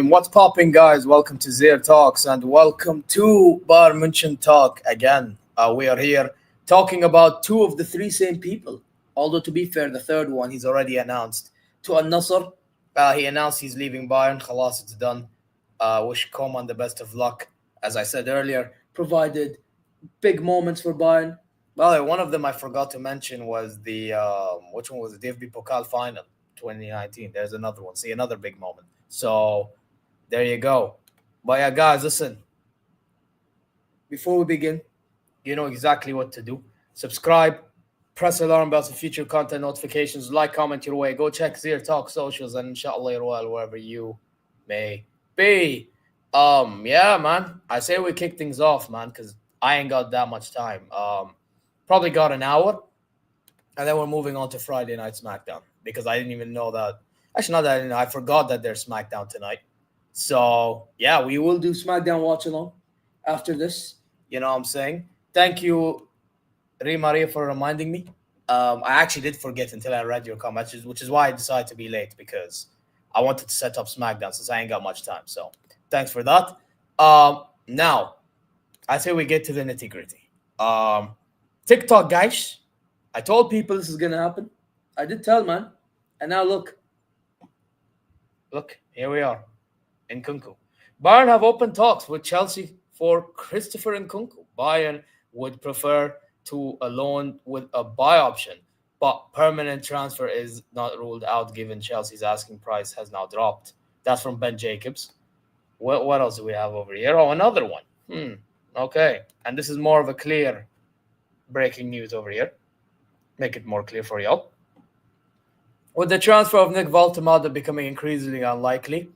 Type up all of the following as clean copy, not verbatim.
What's popping, guys? Welcome to ZeerTalks and welcome to Bayern München Talk again. We are here talking about two of the three same people. Although, to be fair, the third one he's already announced. To Al-Nassr, he announced he's leaving Bayern. Khalas, it's done. Wish Koeman the best of luck. As I said earlier, provided big moments for Bayern. Well, one of them I forgot to mention was the which one was the DFB Pokal final 2019. There's another one. See, another big moment. So there you go. But yeah, guys, listen. Before we begin, you know exactly what to do. Subscribe, press alarm bells for future content notifications, like, comment your way. Go check ZeerTalks socials, and inshallah you're well wherever you may be. Yeah, man. I say we kick things off, man, because I ain't got that much time. Probably got an hour, and then we're moving on to Friday Night SmackDown because I didn't even know that. Actually, not that I didn't know. I forgot that there's SmackDown tonight. So, yeah, we will do SmackDown watch along after this. You know what I'm saying? Thank you, Maria, for reminding me. I actually did forget until I read your comments, which is why I decided to be late because I wanted to set up SmackDown since I ain't got much time. So, thanks for that. Now, I say we get to the nitty-gritty. TikTok, guys. I told people this is going to happen. I did tell, man. And now look. Look, here we are. Nkunku. Bayern have open talks with Chelsea for Christopher Nkunku. Bayern would prefer to a loan with a buy option, but permanent transfer is not ruled out given Chelsea's asking price has now dropped. That's from Ben Jacobs. What else do we have over here? Oh, another one. Okay. And this is more of a clear breaking news over here. Make it more clear for y'all. With the transfer of Nick Woltemade becoming increasingly unlikely,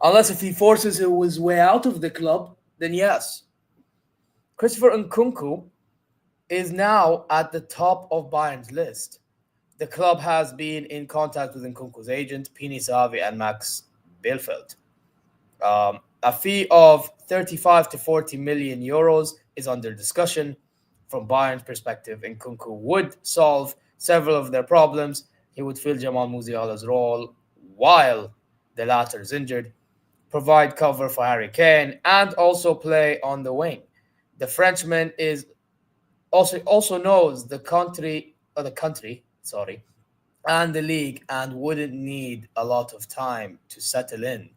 unless if he forces his way out of the club, then yes. Christopher Nkunku is now at the top of Bayern's list. The club has been in contact with Nkunku's agent, Pini Savi and Max Bielefeld. A fee of 35 to 40 million euros is under discussion. From Bayern's perspective, Nkunku would solve several of their problems. He would fill Jamal Musiala's role while the latter is injured, provide cover for Harry Kane, and also play on the wing. The Frenchman is also knows the country, and the league, and wouldn't need a lot of time to settle in.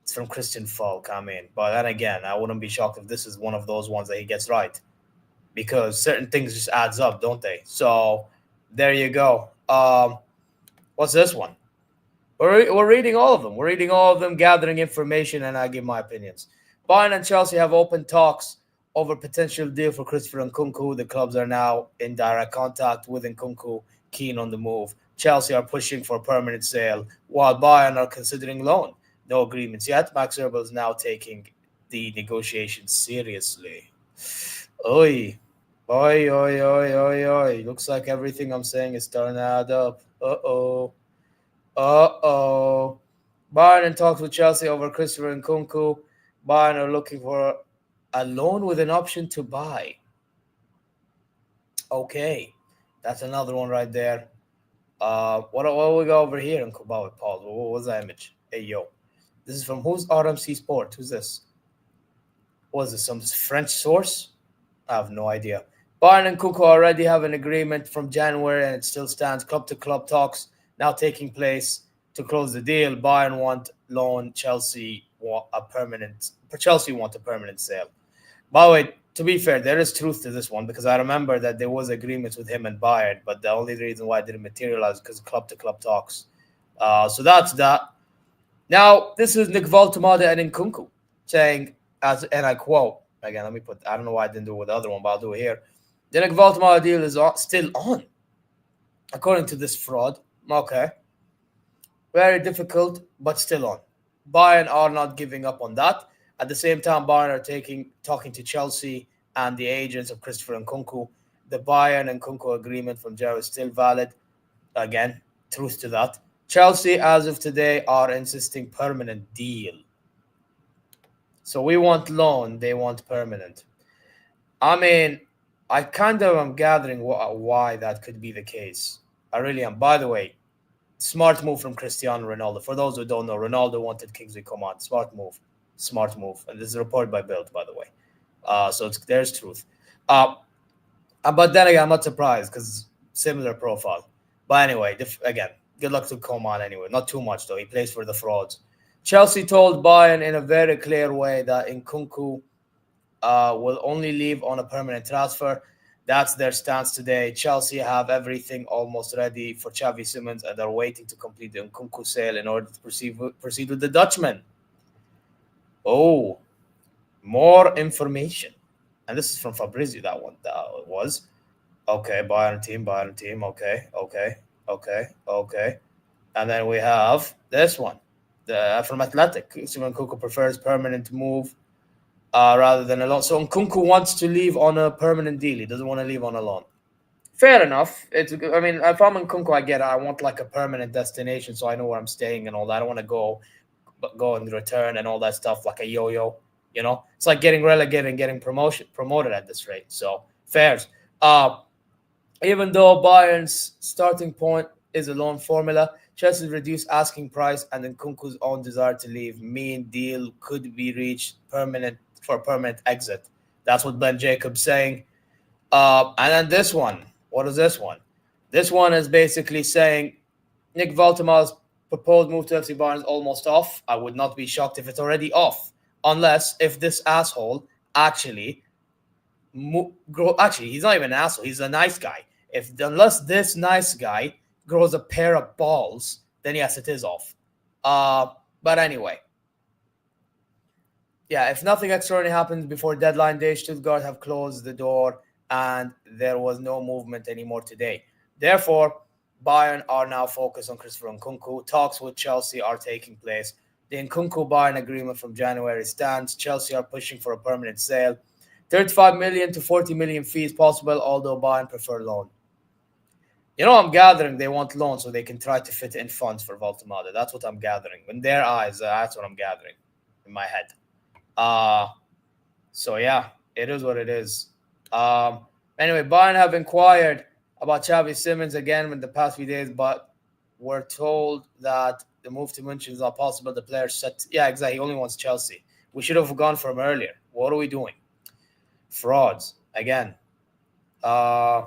It's from Christian Falk, but then again, I wouldn't be shocked if this is one of those ones that he gets right. because certain things just adds up, don't they? So there you go. What's this one? We're reading all of them. We're reading all of them, gathering information, and I give my opinions. Bayern and Chelsea have open talks over potential deal for Christopher Nkunku. The clubs are now in direct contact with Nkunku, keen on the move. Chelsea are pushing for a permanent sale, while Bayern are considering loan. No agreements yet. Max Eberl is now taking the negotiations seriously. Oi. Oi, oi, oi, oi, oi. Looks like everything I'm saying is starting to add up. Uh-oh. Uh-oh. Bayern in talks with Chelsea over Christopher Nkunku. Bayern are looking for a loan with an option to buy. Okay. That's another one right there. What do we got over here in Kubawa, Paul? What was that image? Hey, yo. This is from who's RMC Sport? Who's this? Was this some French source? I have no idea. Bayern and Nkunku already have an agreement from January and it still stands. Club-to-club talks now taking place to close the deal. Bayern want loan. Chelsea want a permanent sale. By the way, to be fair, there is truth to this one because I remember that there was agreements with him and Bayern, but the only reason why it didn't materialize is because of club-to-club talks. So that's that. Now, this is Nick Woltemade and Nkunku saying, and I quote, again, I don't know why I didn't do it with the other one, but I'll do it here. The Nick Woltemade deal is still on, according to this fraud. Okay. Very difficult, but still on. Bayern are not giving up on that. At the same time, Bayern are talking to Chelsea and the agents of Christopher Nkunku. The Bayern and Nkunku agreement from January is still valid. Again, truth to that. Chelsea, as of today, are insisting permanent deal. So we want loan, they want permanent. I mean, I kind of am gathering why that could be the case. I really am. By the way, smart move from Cristiano Ronaldo. For those who don't know, Ronaldo wanted Kingsley Coman. Smart move. And this is a report by Bild, by the way. So there's truth. But then again, I'm not surprised because similar profile. But anyway, again, good luck to Coman anyway. Not too much, though. He plays for the frauds. Chelsea told Bayern in a very clear way that Nkunku will only leave on a permanent transfer. That's their stance today. Chelsea have everything almost ready for Xavi Simons and are waiting to complete the Nkunku sale in order to proceed with the Dutchman. Oh, more information. And this is from Fabrizio, that one. That was. Okay, Bayern team. Okay. And then we have this one. From Athletic. Nkunku prefers permanent move rather than a loan. So Nkunku wants to leave on a permanent deal. He doesn't want to leave on a loan. Fair enough. If I'm Nkunku, I get it. I want like a permanent destination so I know where I'm staying and all that. I don't want to go and return and all that stuff like a yo-yo. You know, it's like getting relegated and getting promoted at this rate. So fairs. Even though Bayern's starting point is a loan formula, Chelsea's reduced asking price and Nkunku's own desire to leave mean deal could be reached for a permanent exit. That's what Ben Jacobs saying. And then this one. What is this one? This one is basically saying Nick Woltemade's proposed move to FC Bayern is almost off. I would not be shocked if it's already off. Unless if this asshole actually he's not even an asshole. He's a nice guy. Unless this nice guy grows a pair of balls, then yes, it is off. But anyway. Yeah, if nothing extraordinary happens before deadline day, Stuttgart have closed the door and there was no movement anymore today. Therefore, Bayern are now focused on Christopher Nkunku. Talks with Chelsea are taking place. The Nkunku-Bayern agreement from January stands. Chelsea are pushing for a permanent sale. 35 million to 40 million fees possible, although Bayern prefer loan. You know, I'm gathering they want loan so they can try to fit in funds for Woltemade. That's what I'm gathering. In their eyes, that's what I'm gathering in my head. So, yeah, it is what it is. Anyway, Bayern have inquired about Xavi Simons again in the past few days, but we're told that the move to München is not possible. The player yeah, exactly. He only wants Chelsea. We should have gone for him earlier. What are we doing? Frauds again. And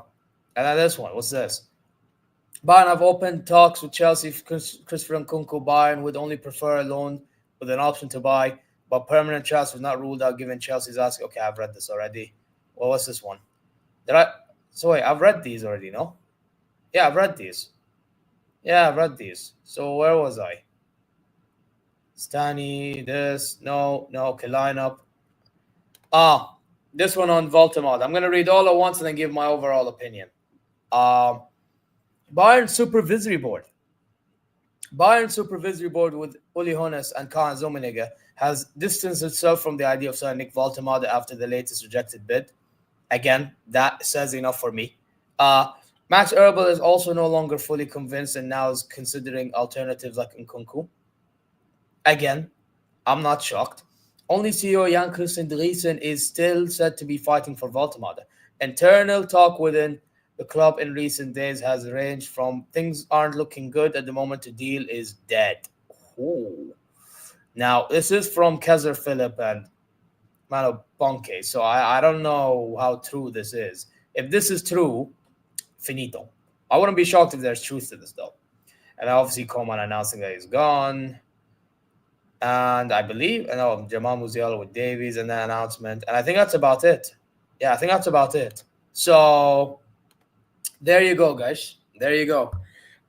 then this one. What's this? Bayern have opened talks with Chelsea. Christopher Nkunku. Bayern would only prefer a loan with an option to buy, but permanent transfer is not ruled out given Chelsea's asking. Okay, I've read this already. Well, what's this one? So wait, I've read these already, no? Yeah, I've read these. Yeah, I've read these. So where was I? Stani, this, no, okay, lineup. This one on Woltemade. I'm gonna read all at once and then give my overall opinion. Bayern Supervisory Board. Bayern Supervisory Board with Uli Hoeneß and Kaan Rummenigge has distanced itself from the idea of signing Nick Woltemade after the latest rejected bid. Again, that says enough for me. Max Erbel is also no longer fully convinced and now is considering alternatives like Nkunku. Again, I'm not shocked. Only CEO Jan Christian Driesen is still said to be fighting for Woltemade. Internal talk within the club in recent days has ranged from things aren't looking good at the moment to deal is dead. Ooh. Now, this is from Kaiser Philip and Mano Bonke, so I don't know how true this is. If this is true, finito. I wouldn't be shocked if there's truth to this, though. And obviously, Coman announcing that he's gone. And I believe, Jamal Musiala with Davies and that announcement. And I think that's about it. Yeah, I think that's about it. So, there you go, guys. There you go.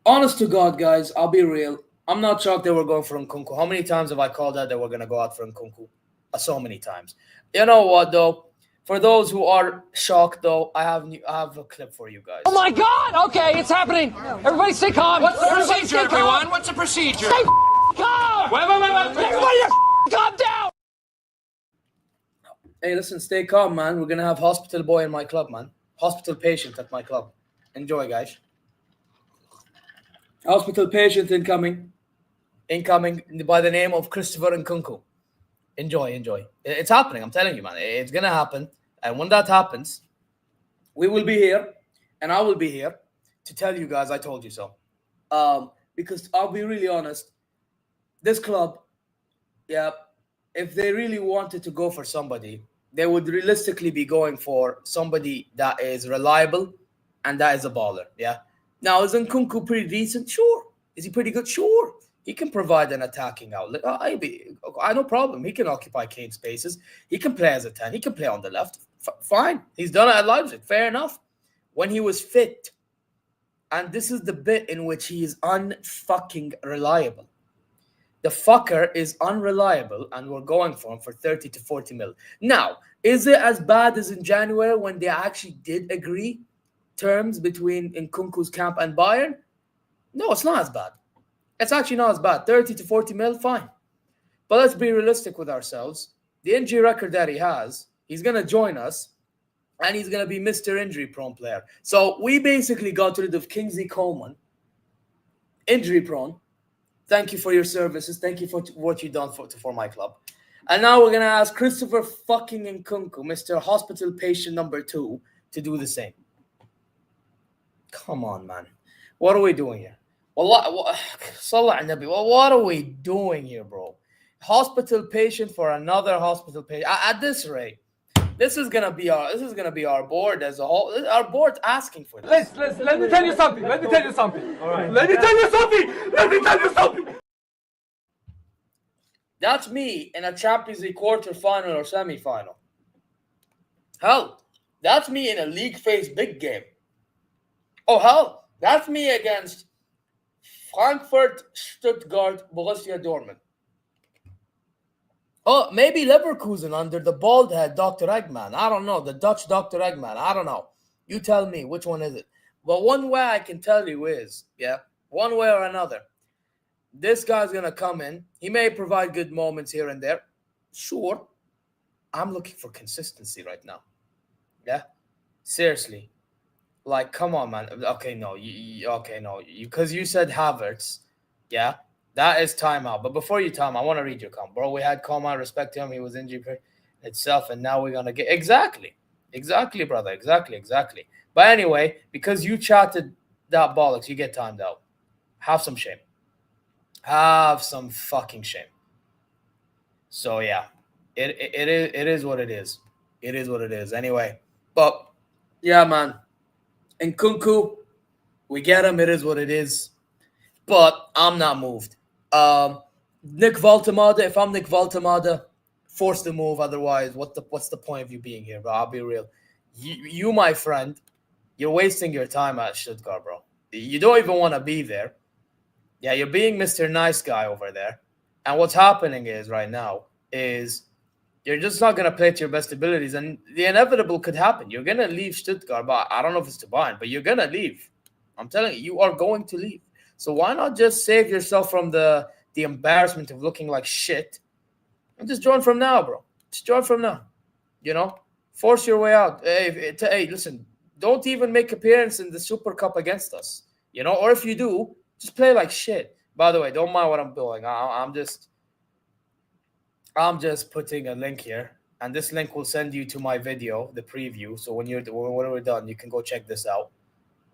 Honest to God, guys, I'll be real. I'm not shocked they were going for Nkunku. How many times have I called out that we're going to go out for Nkunku? So many times. You know what, though? For those who are shocked, though, I have a clip for you guys. Oh, my God! Okay, it's happening. Everybody stay calm. What's the procedure, everyone? What's the procedure? Stay calm! Wait. Everybody just calm down! Hey, listen, stay calm, man. We're going to have hospital boy in my club, man. Hospital patient at my club. Enjoy, guys. Hospital patient incoming. Incoming by the name of Christopher Nkunku. Enjoy. It's happening. I'm telling you, man. It's going to happen. And when that happens, we will be here. And I will be here to tell you guys I told you so. Because I'll be really honest. This club, yeah, if they really wanted to go for somebody, they would realistically be going for somebody that is reliable and that is a baller, yeah? Now, is Nkunku pretty decent? Sure. Is he pretty good? Sure. He can provide an attacking outlet. I no problem. He can occupy Kane's spaces. He can play as a 10. He can play on the left. Fine. He's done it at Leipzig. Fair enough. When he was fit, and this is the bit in which he is unfucking reliable. The fucker is unreliable, and we're going for him for 30 to 40 mil. Now, is it as bad as in January when they actually did agree terms between Nkunku's camp and Bayern? No, it's not as bad. It's actually not as bad. 30 to 40 mil, fine. But let's be realistic with ourselves. The injury record that he has, he's going to join us, and he's going to be Mr. Injury-prone player. So we basically got rid of Kingsley Coman, injury-prone. Thank you for your services. Thank you for what you've done for my club. And now we're going to ask Christopher fucking Nkunku, Mr. Hospital Patient number 2, to do the same. Come on, man. What are we doing here? What are we doing here, bro? Hospital patient for another hospital patient. At this rate, this is gonna be our board as a whole. Our board's asking for this. Let me tell you something. All right. Let me tell you something. That's me in a Champions League quarter-final or semi-final. Hell, that's me in a league phase big game. Oh, hell, that's me against Frankfurt, Stuttgart, Borussia Dortmund. Oh, maybe Leverkusen under the bald head Dr. Eggman. I don't know. The Dutch Dr. Eggman. I don't know. You tell me, which one is it? But one way I can tell you is, one way or another, this guy's going to come in. He may provide good moments here and there. Sure. I'm looking for consistency right now. Yeah? Seriously. Like, come on, man. Okay, no. Because you said Havertz. Yeah? That is timeout. But before you time, I want to read your comment. Bro, we had Coman, respect him. He was injured itself, and now we're going to get... Exactly, brother. Exactly. But anyway, because you chatted that bollocks, you get timed out. Have some shame. Have some fucking shame. So, yeah. It is what it is. It is what it is. Anyway. But, yeah, man. Nkunku, we get him. It is what it is. But I'm not moved. Nick Woltemade, if I'm Nick Woltemade, force the move. Otherwise, what's the point of you being here, bro? I'll be real. You, my friend, you're wasting your time at Stuttgart, bro. You don't even want to be there. Yeah, you're being Mr. Nice Guy over there. And what's happening is right now is you're just not going to play to your best abilities. And the inevitable could happen. You're going to leave Stuttgart. But I don't know if it's to Bayern, but you're going to leave. I'm telling you, you are going to leave. So why not just save yourself from the embarrassment of looking like shit and just join from now, bro. Just join from now. You know? Force your way out. Hey, listen, don't even make appearance in the Super Cup against us. You know? Or if you do, just play like shit. By the way, don't mind what I'm doing. I'm just putting a link here, and this link will send you to my video, the preview. So when we're done, you can go check this out.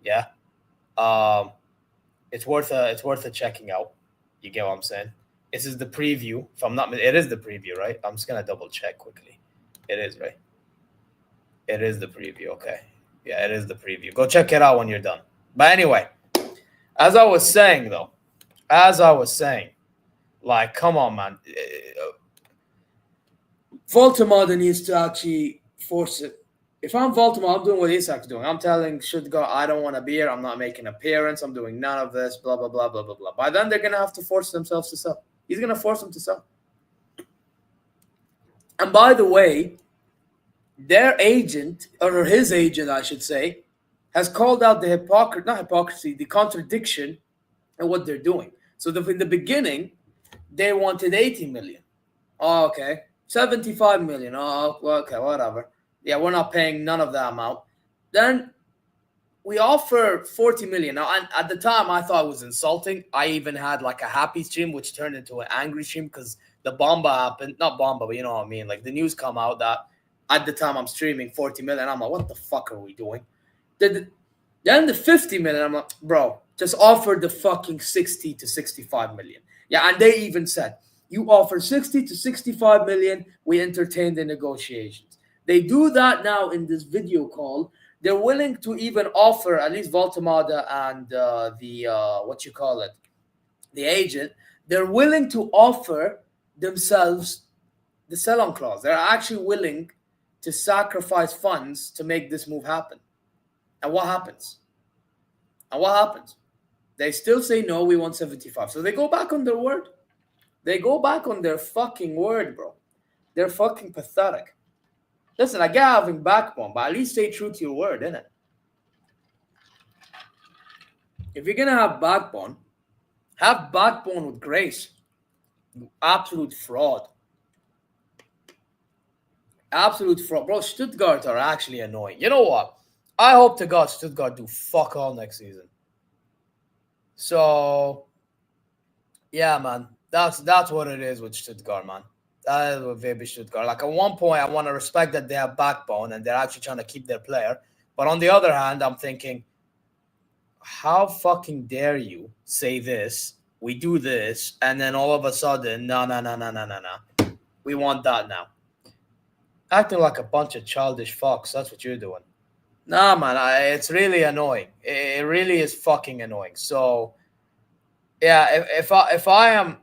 Yeah, it's worth a checking out. You get what I'm saying? This is the preview. If I'm not, it is the preview, right? I'm just gonna double check quickly. It is, right? It is the preview. Okay, yeah, it is the preview. Go check it out when you're done. But anyway, as I was saying, like, come on, man. Woltemade needs to actually force it. If I'm Woltemade, I'm doing what Isak's doing. I'm telling Stuttgart, I don't want to be here. I'm not making an appearance. I'm doing none of this, blah, blah, blah, blah, blah, blah. By then, they're going to have to force themselves to sell. He's going to force them to sell. And by the way, their agent, or his agent, I should say, has called out the the contradiction in what they're doing. So in the beginning, they wanted 80 million. Oh, okay. 75 million. Oh, okay, whatever. Yeah, we're not paying none of that amount. Then we offer 40 million. Now, at the time, I thought it was insulting. I even had like a happy stream, which turned into an angry stream because the bomba happened. Not bomba, but you know what I mean. Like the news come out that at the time I'm streaming 40 million. I'm like, what the fuck are we doing? Then the 50 million, I'm like, bro, just offer the fucking 60 to 65 million. Yeah, and they even said, you offer 60 to 65 million, we entertain the negotiations. They do that now in this video call. They're willing to even offer, at least Woltemade and the agent, they're willing to offer themselves the sell-on clause. They're actually willing to sacrifice funds to make this move happen. And what happens? They still say, no, we want 75. So they go back on their word. They go back on their fucking word, bro. They're fucking pathetic. Listen, I get having backbone, but at least stay true to your word, innit? If you're going to have backbone with grace. You absolute fraud. Absolute fraud. Bro, Stuttgart are actually annoying. You know what? I hope to God Stuttgart do fuck all next season. So, yeah, man. That's what it is with Stuttgart, man. That is with VB Stuttgart. Like, at one point, I want to respect that they have backbone and they're actually trying to keep their player. But on the other hand, I'm thinking, how fucking dare you say this, we do this, and then all of a sudden, no. We want that now. Acting like a bunch of childish fucks. That's what you're doing. Nah, man, it's really annoying. It really is fucking annoying. So, yeah, if I am,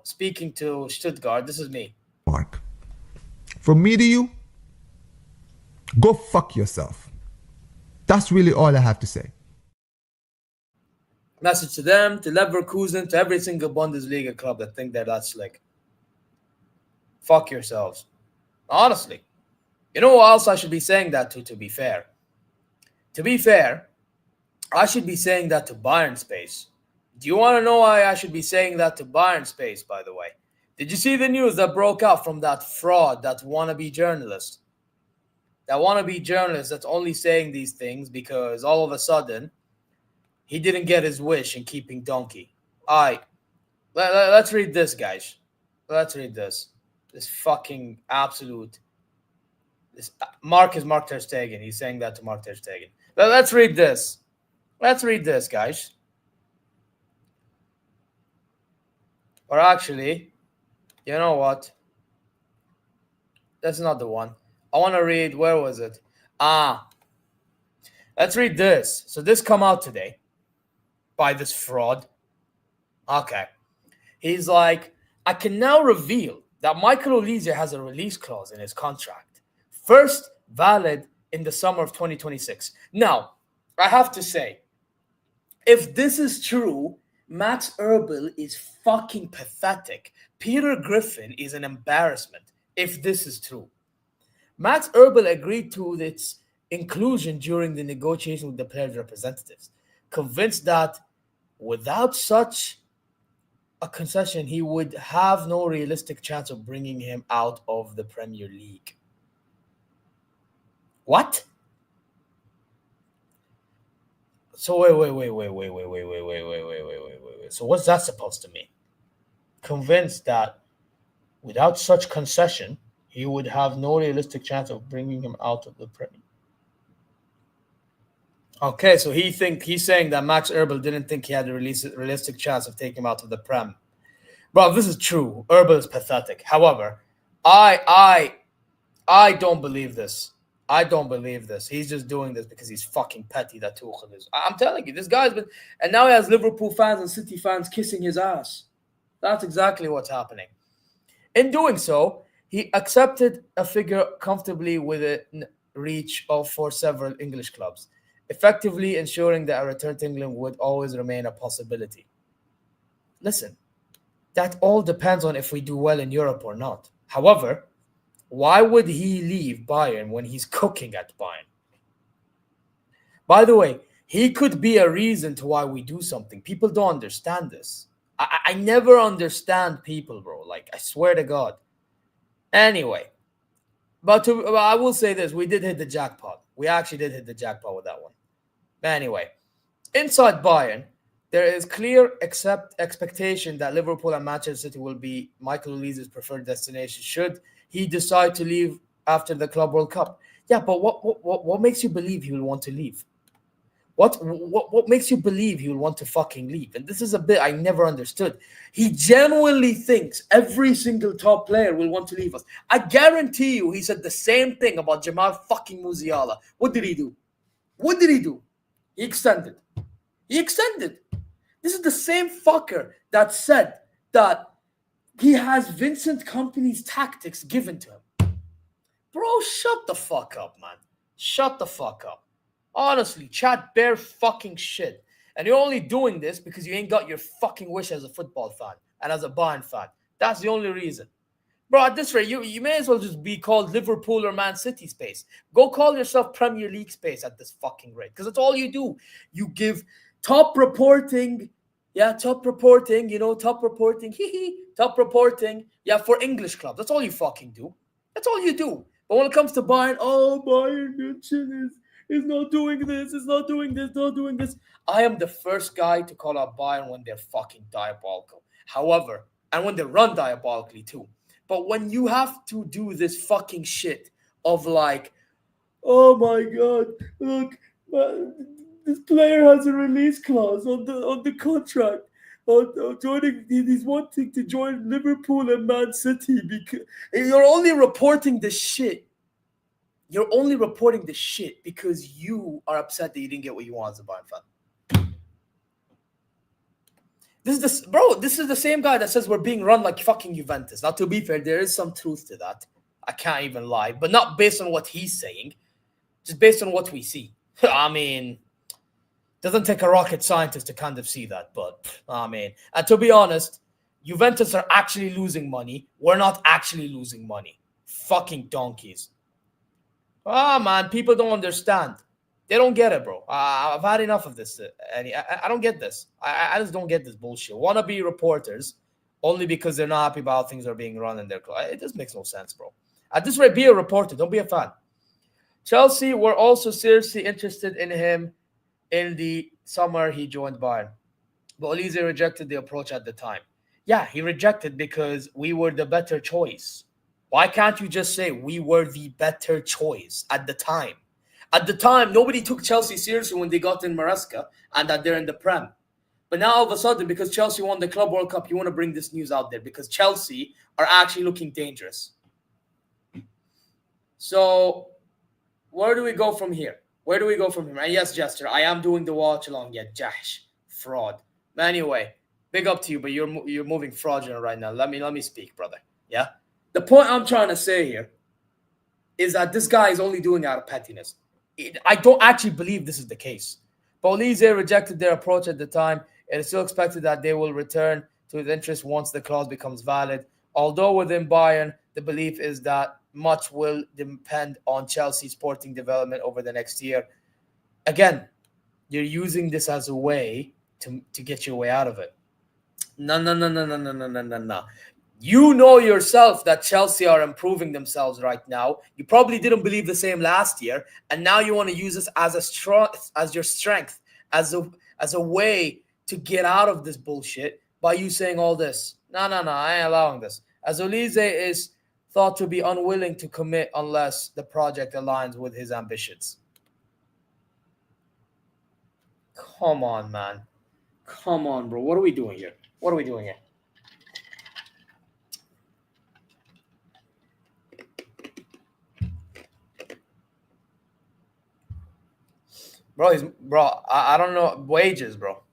speaking to Stuttgart, this is me. Mark, from me to you, go fuck yourself. That's really all I have to say. Message to them, to Leverkusen, to every single Bundesliga club that think they're that slick. Fuck yourselves. Honestly. You know who else I should be saying that to be fair? To be fair, I should be saying that to Bayern Space. Do you want to know why I should be saying that to Bayern Space, by the way? Did you see the news that broke out from that fraud, that wannabe journalist? That wannabe journalist that's only saying these things because all of a sudden he didn't get his wish in keeping Donkey. All right, let's read this, guys. Let's read this. This fucking absolute... Mark is Mark Ter Stegen. He's saying that to Mark Ter Stegen. Let's read this. Let's read this, guys. Or actually, you know what? That's not the one. I want to read, where was it? Let's read this. So this come out today by this fraud. Okay. He's like, I can now reveal that Michael Olise has a release clause in his contract, first valid in the summer of 2026. Now, I have to say, if this is true, Max Erbel is fucking pathetic. Peter Griffin is an embarrassment, if this is true. Max Erbel agreed to its inclusion during the negotiation with the players' representatives, convinced that without such a concession, he would have no realistic chance of bringing him out of the Premier League. What? So wait. So what's that supposed to mean? Convinced that without such concession, he would have no realistic chance of bringing him out of the Premier. Okay, so he's saying that Max Erbel didn't think he had a realistic chance of taking him out of the Prem. Bro, this is true. Erbel is pathetic. However, I don't believe this. I don't believe this. He's just doing this because he's fucking petty, that Tuchel is. I'm telling you, this guy's been... And now he has Liverpool fans and City fans kissing his ass. That's exactly what's happening. In doing so, he accepted a figure comfortably within reach for several English clubs, effectively ensuring that a return to England would always remain a possibility. Listen, that all depends on if we do well in Europe or not. However, why would he leave Bayern when he's cooking at Bayern? By the way, he could be a reason to why we do something. People don't understand this. I never understand people, bro. Like, I swear to God. Anyway, but I will say this. We did hit the jackpot. We actually did hit the jackpot with that one. Anyway, inside Bayern, there is clear expectation that Liverpool and Manchester City will be Michael Olise's preferred destination should he decide to leave after the Club World Cup. Yeah, but what makes you believe he will want to leave? What makes you believe he will want to fucking leave? And this is a bit I never understood. He genuinely thinks every single top player will want to leave us. I guarantee you he said the same thing about Jamal fucking Musiala. What did he do? He extended. This is the same fucker that said that he has Vincent Kompany's tactics given to him. Bro, shut the fuck up, man. Shut the fuck up. Honestly, chat bare fucking shit. And you're only doing this because you ain't got your fucking wish as a football fan and as a Bayern fan. That's the only reason. Bro, at this rate, you may as well just be called Liverpool or Man City space. Go call yourself Premier League space at this fucking rate. Because that's all you do. You give top reporting, top reporting, for English clubs. That's all you fucking do. That's all you do. But when it comes to Bayern, Bayern München is not doing this. I am the first guy to call out Bayern when they're fucking diabolical. However, and when they run diabolically too. But when you have to do this fucking shit of like, oh my God, look, this player has a release clause on the contract. He's wanting to join Liverpool and Man City because you're only reporting the shit. You're only reporting the shit because you are upset that you didn't get what you want as a Bayern fan. This is the same guy that says we're being run like fucking Juventus. Now, to be fair, there is some truth to that. I can't even lie, but not based on what he's saying, just based on what we see. I mean, doesn't take a rocket scientist to kind of see that, but I mean, and to be honest, Juventus are actually losing money. We're not actually losing money. Fucking donkeys. Man, people don't understand. They don't get it, bro. I've had enough of this. I don't get this. I just don't get this bullshit. Wannabe reporters only because they're not happy about how things are being run in their club. It just makes no sense, bro. At this rate, be a reporter. Don't be a fan. Chelsea were also seriously interested in him in the summer he joined Bayern. But Olise rejected the approach at the time. Yeah, he rejected because we were the better choice. Why can't you just say we were the better choice at the time? At the time, nobody took Chelsea seriously when they got in Maresca and that they're in the Prem. But now all of a sudden, because Chelsea won the Club World Cup, you want to bring this news out there because Chelsea are actually looking dangerous. So where do we go from here? And yes, Jester, I am doing the watch along. Yeah, Jash, fraud. But anyway, big up to you, but you're moving fraudulent right now. Let me speak, brother. Yeah? The point I'm trying to say here is that this guy is only doing it out of pettiness. I don't actually believe this is the case. Police rejected their approach at the time. It is still expected that they will return to his interest once the clause becomes valid. Although within Bayern, the belief is that much will depend on Chelsea's sporting development over the next year. Again, you're using this as a way to get your way out of it. No. You know yourself that Chelsea are improving themselves right now. You probably didn't believe the same last year, and now you want to use this as your strength, as a way to get out of this bullshit by you saying all this. No, I ain't allowing this. As Olise is thought to be unwilling to commit unless the project aligns with his ambitions. Come on, man. Come on, bro. What are we doing here? Bro, I don't know. Wages, bro.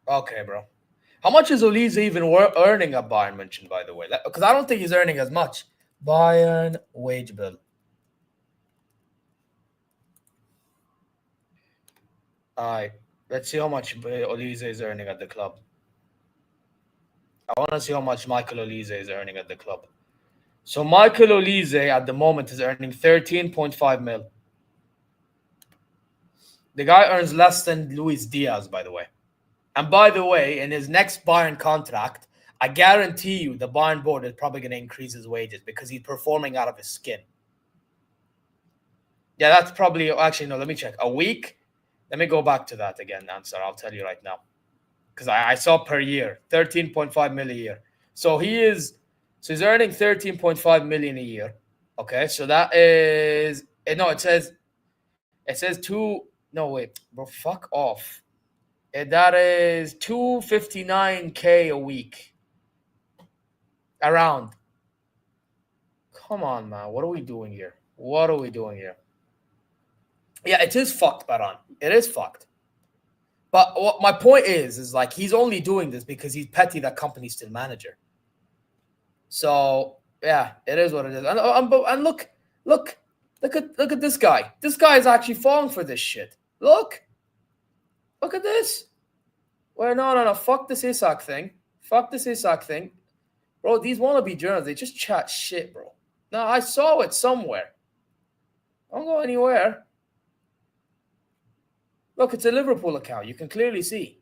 Okay, bro. How much is Olise even earning at Bayern München, by the way? Because I don't think he's earning as much. Bayern wage bill. All right. Let's see how much Olise is earning at the club. I want to see how much Michael Olise is earning at the club. So Michael Olise at the moment is earning 13.5 mil. The guy earns less than Luis Diaz, by the way. And by the way, in his next Bayern contract, I guarantee you the Bayern board is probably going to increase his wages because he's performing out of his skin. Yeah, that's probably... Actually, no, let me check. A week? Let me go back to that again, Ansar. I'll tell you right now. Because I saw per year, 13.5 million a year. So he's earning 13.5 million a year. Okay, so that is... No, it says two... No, wait, bro, fuck off. That is 259K a week. Around. Come on, man. What are we doing here? Yeah, it is fucked, Baran. It is fucked. But what my point is like he's only doing this because he's petty that company's still manager. So yeah, it is what it is. And look at this guy. This guy is actually falling for this shit. Look at this. Well, no. Fuck this Isak thing. Bro, these wannabe journalists, they just chat shit, bro. No, I saw it somewhere. Don't go anywhere. Look, it's a Liverpool account. You can clearly see.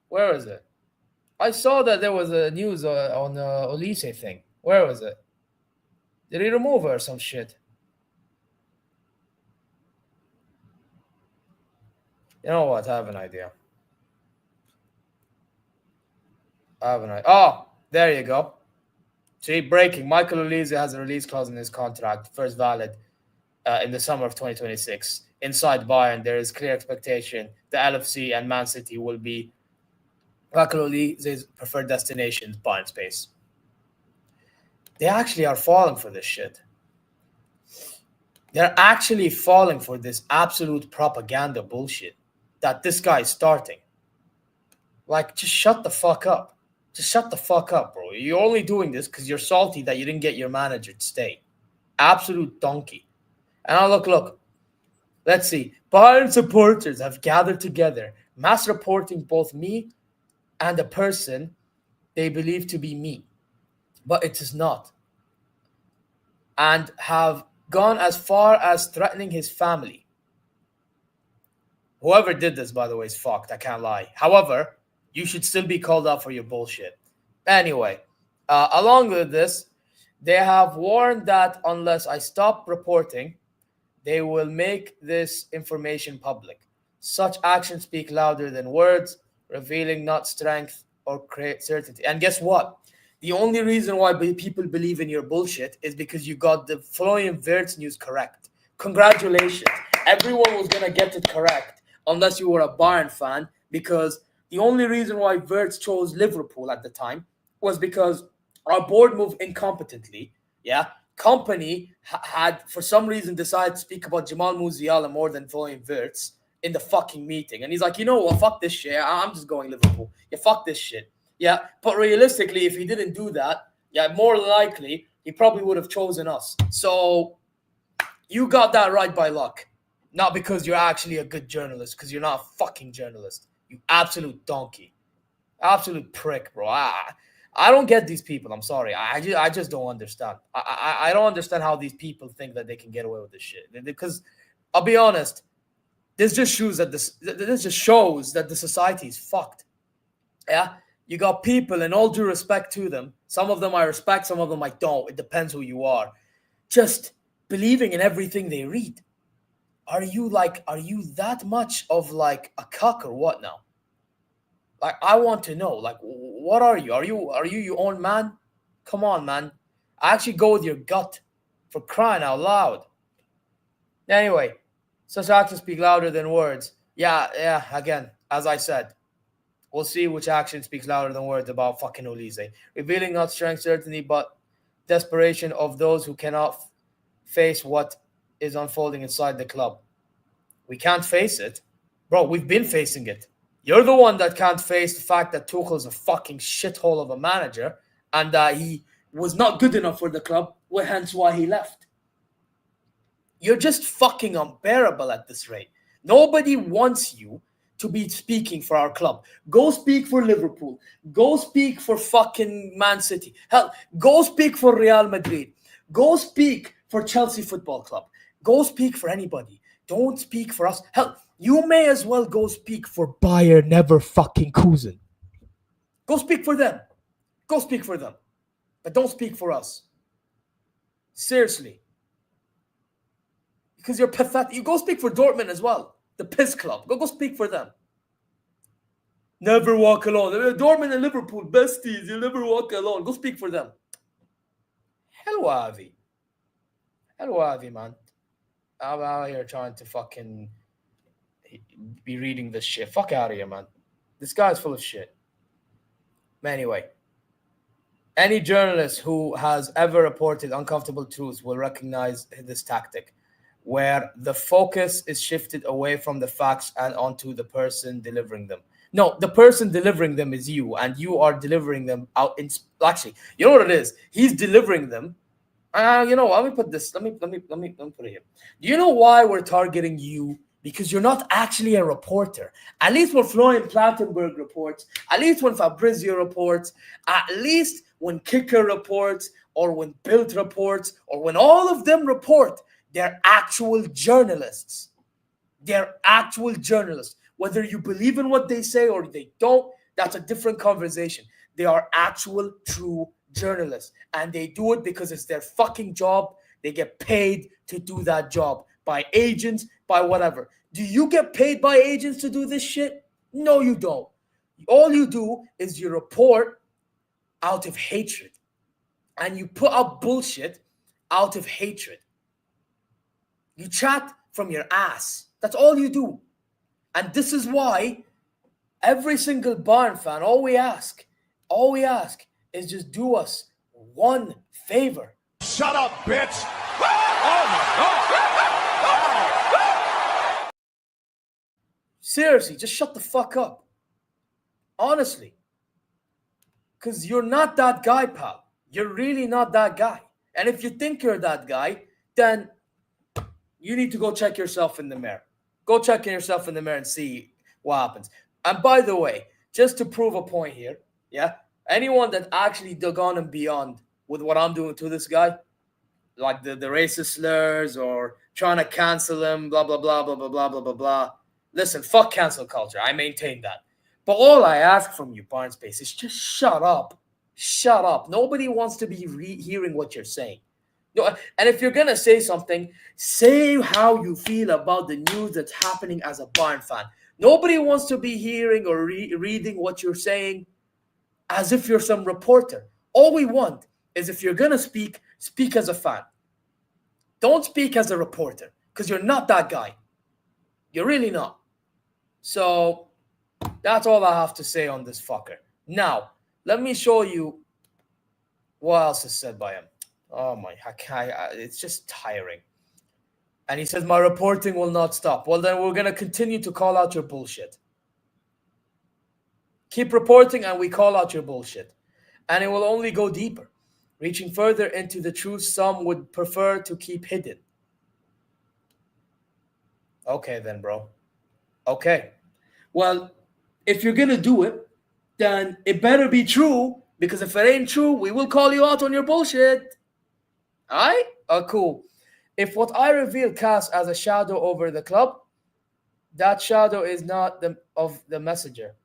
Where is it? I saw that there was a news on the Olise thing. Where was it? Did he remove her or some shit? You know what? I have an idea. Oh, there you go. See, breaking. Michael Olise has a release clause in his contract, first valid in the summer of 2026. Inside Bayern, there is clear expectation the LFC and Man City will be Michael Olise's preferred destinations, Bayern space. They actually are falling for this shit. They're actually falling for this absolute propaganda bullshit that this guy is starting. Like, just shut the fuck up. Bro. You're only doing this because you're salty that you didn't get your manager to stay. Absolute donkey. And now look. Let's see. Bayern supporters have gathered together, mass reporting both me and a person they believe to be me. But it is not. And have gone as far as threatening his family. Whoever did this, by the way, is fucked. I can't lie. However, you should still be called out for your bullshit. Anyway, along with this, they have warned that unless I stop reporting, they will make this information public. Such actions speak louder than words, revealing not strength or create certainty. And guess what? The only reason why people believe in your bullshit is because you got the Florian Wirtz news correct. Congratulations. Everyone was going to get it correct unless you were a Bayern fan, because the only reason why Wirtz chose Liverpool at the time was because our board moved incompetently. Yeah. Company had, for some reason, decided to speak about Jamal Musiala more than Florian Wirtz in the fucking meeting. And he's like, you know what? Fuck this shit. I'm just going Liverpool. Yeah, fuck this shit. Yeah, but realistically, if he didn't do that, yeah, more likely he probably would have chosen us. So you got that right by luck. Not because you're actually a good journalist, because you're not a fucking journalist. You absolute donkey. Absolute prick, bro. I don't get these people. I'm sorry. I just don't understand. I don't understand how these people think that they can get away with this shit. Because I'll be honest, this just shows that the society is fucked. Yeah, you got people, in all due respect to them. Some of them I respect, some of them I don't. It depends who you are. Just believing in everything they read. Are you that much of like a cuck or what now? Like, I want to know, like, what are you? Are you your own man? Come on, man. Actually go with your gut, for crying out loud. Anyway, such actions speak louder than words. Yeah, again, as I said, we'll see which action speaks louder than words about fucking Olise. Revealing not strength, certainty, but desperation of those who cannot face what is unfolding inside the club. We can't face it. Bro, we've been facing it. You're the one that can't face the fact that Tuchel's a fucking shithole of a manager and that he was not good enough for the club, hence why he left. You're just fucking unbearable at this rate. Nobody wants you to be speaking for our club. Go speak for Liverpool. Go speak for fucking Man City. Hell, go speak for Real Madrid. Go speak for Chelsea Football Club. Go speak for anybody. Don't speak for us. Hell, you may as well go speak for Bayern never fucking Kusen. Go speak for them. Go speak for them. But don't speak for us. Seriously. Because you're pathetic. You go speak for Dortmund as well. The piss club. Go speak for them. Never walk alone. Dortmund and Liverpool, besties. You'll never walk alone. Go speak for them. Hello, Avi. Hello, Avi, man. I'm out here trying to fucking be reading this shit. Fuck out of here, man. This guy's full of shit. Anyway, any journalist who has ever reported uncomfortable truths will recognize this tactic, where the focus is shifted away from the facts and onto the person delivering them. No, the person delivering them is you, and you are delivering them out in. Actually, you know what it is? He's delivering them. You know, let me put this. Let me put it here. Do you know why we're targeting you? Because you're not actually a reporter. At least when Florian Plattenberg reports, at least when Fabrizio reports, at least when Kicker reports, or when Bild reports, or when all of them report, they're actual journalists. They're actual journalists. Whether you believe in what they say or they don't, that's a different conversation. They are actual, true journalists. And they do it because it's their fucking job. They get paid to do that job by agents, by whatever. Do you get paid by agents to do this shit? No, you don't. All you do is you report out of hatred. And you put out bullshit out of hatred. You chat from your ass. That's all you do. And this is why every single Bayern fan, all we ask is just do us one favor. Shut up, bitch! Oh my God! Seriously, just shut the fuck up. Honestly. Because you're not that guy, pal. You're really not that guy. And if you think you're that guy, then you need to go check yourself in the mirror. Go check yourself in the mirror and see what happens. And by the way, just to prove a point here, yeah, anyone that actually dug on and beyond with what I'm doing to this guy, like the racist slurs or trying to cancel him, blah, blah, blah, blah, blah, blah, blah, blah, blah. Listen, fuck cancel culture. I maintain that. But all I ask from you, Barnspace, is just shut up. Shut up. Nobody wants to be hearing what you're saying. No, and if you're going to say something, say how you feel about the news that's happening as a Bayern fan. Nobody wants to be hearing or reading what you're saying as if you're some reporter. All we want is if you're going to speak, speak as a fan. Don't speak as a reporter because you're not that guy. You're really not. So that's all I have to say on this fucker. Now, let me show you what else is said by him. Oh my, it's just tiring. And he says, my reporting will not stop. Well, then we're going to continue to call out your bullshit. Keep reporting and we call out your bullshit. And it will only go deeper, reaching further into the truth some would prefer to keep hidden. Okay then, bro. Okay. Well, if you're going to do it, then it better be true, because if it ain't true, we will call you out on your bullshit. Alright? Oh, cool. If what I reveal casts as a shadow over the club, that shadow is not of the messenger,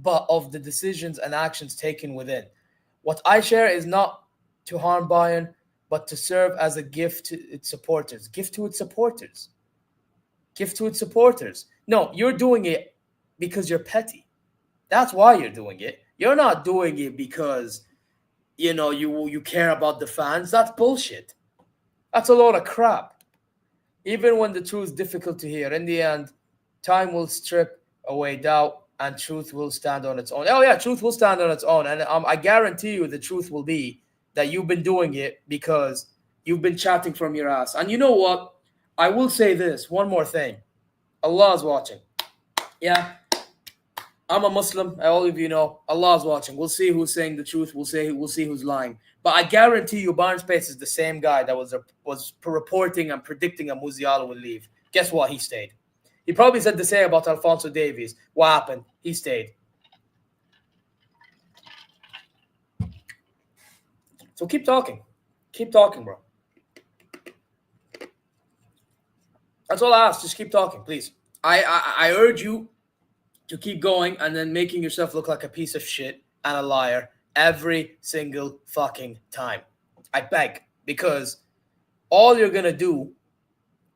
but of the decisions and actions taken within. What I share is not to harm Bayern, but to serve as a gift to its supporters. Gift to its supporters. Gift to its supporters. No, you're doing it because you're petty. That's why you're doing it. You're not doing it because, you care about the fans. That's bullshit. That's a load of crap. Even when the truth is difficult to hear, in the end, time will strip away doubt and truth will stand on its own. Oh yeah, truth will stand on its own. And I guarantee you the truth will be that you've been doing it because you've been chatting from your ass. And you know what? I will say this, one more thing. Allah is watching. Yeah. I'm a Muslim. All of you know. Allah is watching. We'll see who's saying the truth. We'll see who's lying. But I guarantee you, Bayern Space is the same guy that was reporting and predicting that Musiala would leave. Guess what? He stayed. He probably said the same about Alphonso Davies. What happened? He stayed. So keep talking. Keep talking, bro. That's all I ask. Just keep talking, please. I urge you to keep going and then making yourself look like a piece of shit and a liar every single fucking time. I beg. Because all you're going to do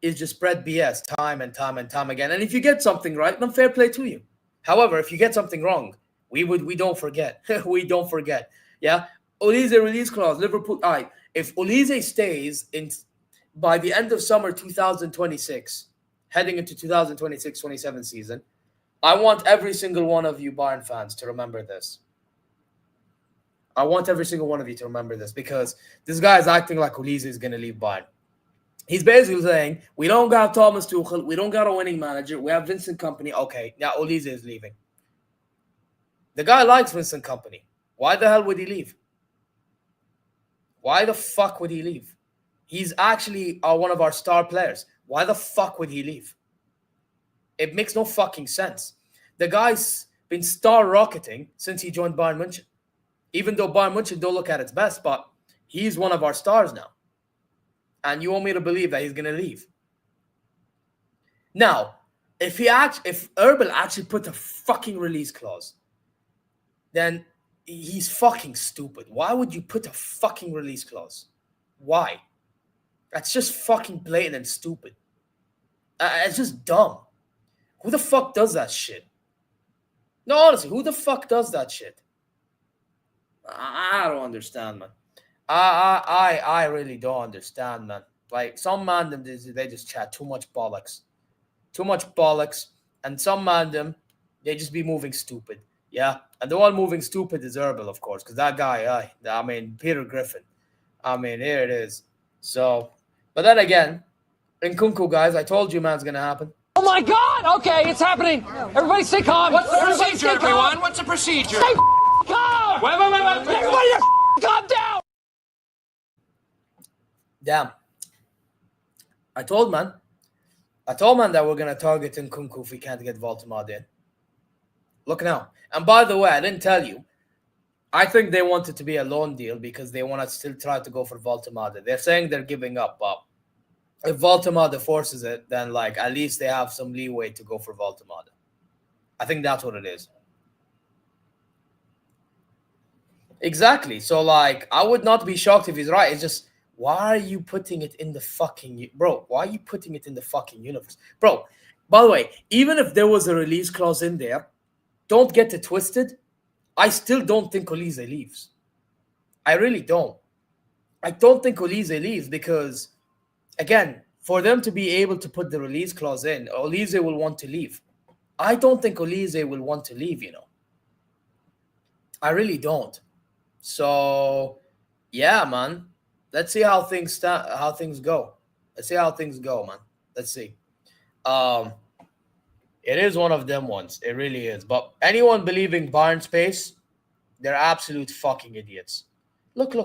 is just spread BS time and time and time again. And if you get something right, then fair play to you. However, if you get something wrong, we don't forget. We don't forget. Yeah? Olise release clause, Liverpool. All right. If Olise stays by the end of summer 2026, heading into 2026-27 season, I want every single one of you Bayern fans to remember this. I want every single one of you to remember this, because this guy is acting like Olise is going to leave Bayern. He's basically saying, we don't got Thomas Tuchel, we don't got a winning manager, we have Vincent Kompany. Okay, now Olise is leaving. The guy likes Vincent Kompany. Why the hell would he leave? Why the fuck would he leave? He's actually one of our star players. Why the fuck would he leave? It makes no fucking sense. The guy's been star rocketing since he joined Bayern München. Even though Bayern München don't look at its best, but he's one of our stars now. And you want me to believe that he's going to leave? Now, if Erbil actually put a fucking release clause, then he's fucking stupid. Why would you put a fucking release clause? Why? That's just fucking blatant and stupid. It's just dumb. Who the fuck does that shit? No, honestly, who the fuck does that shit? I don't understand, man. I really don't understand, man. Like, some man, they just chat too much bollocks. Too much bollocks. And some man, they just be moving stupid. Yeah? And the one moving stupid is Erbil, of course, because that guy, Peter Griffin. Here it is. So, but then again, Nkunku, guys, I told you, man's going to happen. Oh my God! Okay, it's happening. Everybody stay calm. What's the Everybody procedure, stay calm. everyone? What's the procedure? Stay calm. Wait. Everybody just calm down. Damn. I told man that we're going to target Nkunku if we can't get Woltemade in. Look now. And by the way, I didn't tell you. I think they want it to be a loan deal because they want to still try to go for Woltemade. They're saying they're giving up, but if Woltemade forces it, then at least they have some leeway to go for Woltemade. I think that's what it is. Exactly. So I would not be shocked if he's right. It's just, why are you putting it in the fucking... Bro, why are you putting it in the fucking universe? Bro, by the way, even if there was a release clause in there, don't get it twisted. I still don't think Olise leaves. I really don't. I don't think Olise leaves because, again, for them to be able to put the release clause in, Olise will want to leave. I don't think Olise will want to leave, I really don't. So, yeah, man. Let's see how things go. Let's see how things go, man. Let's see. Yeah, It is one of them ones. It really is. But anyone believing Bayern space, they're absolute fucking idiots. Look,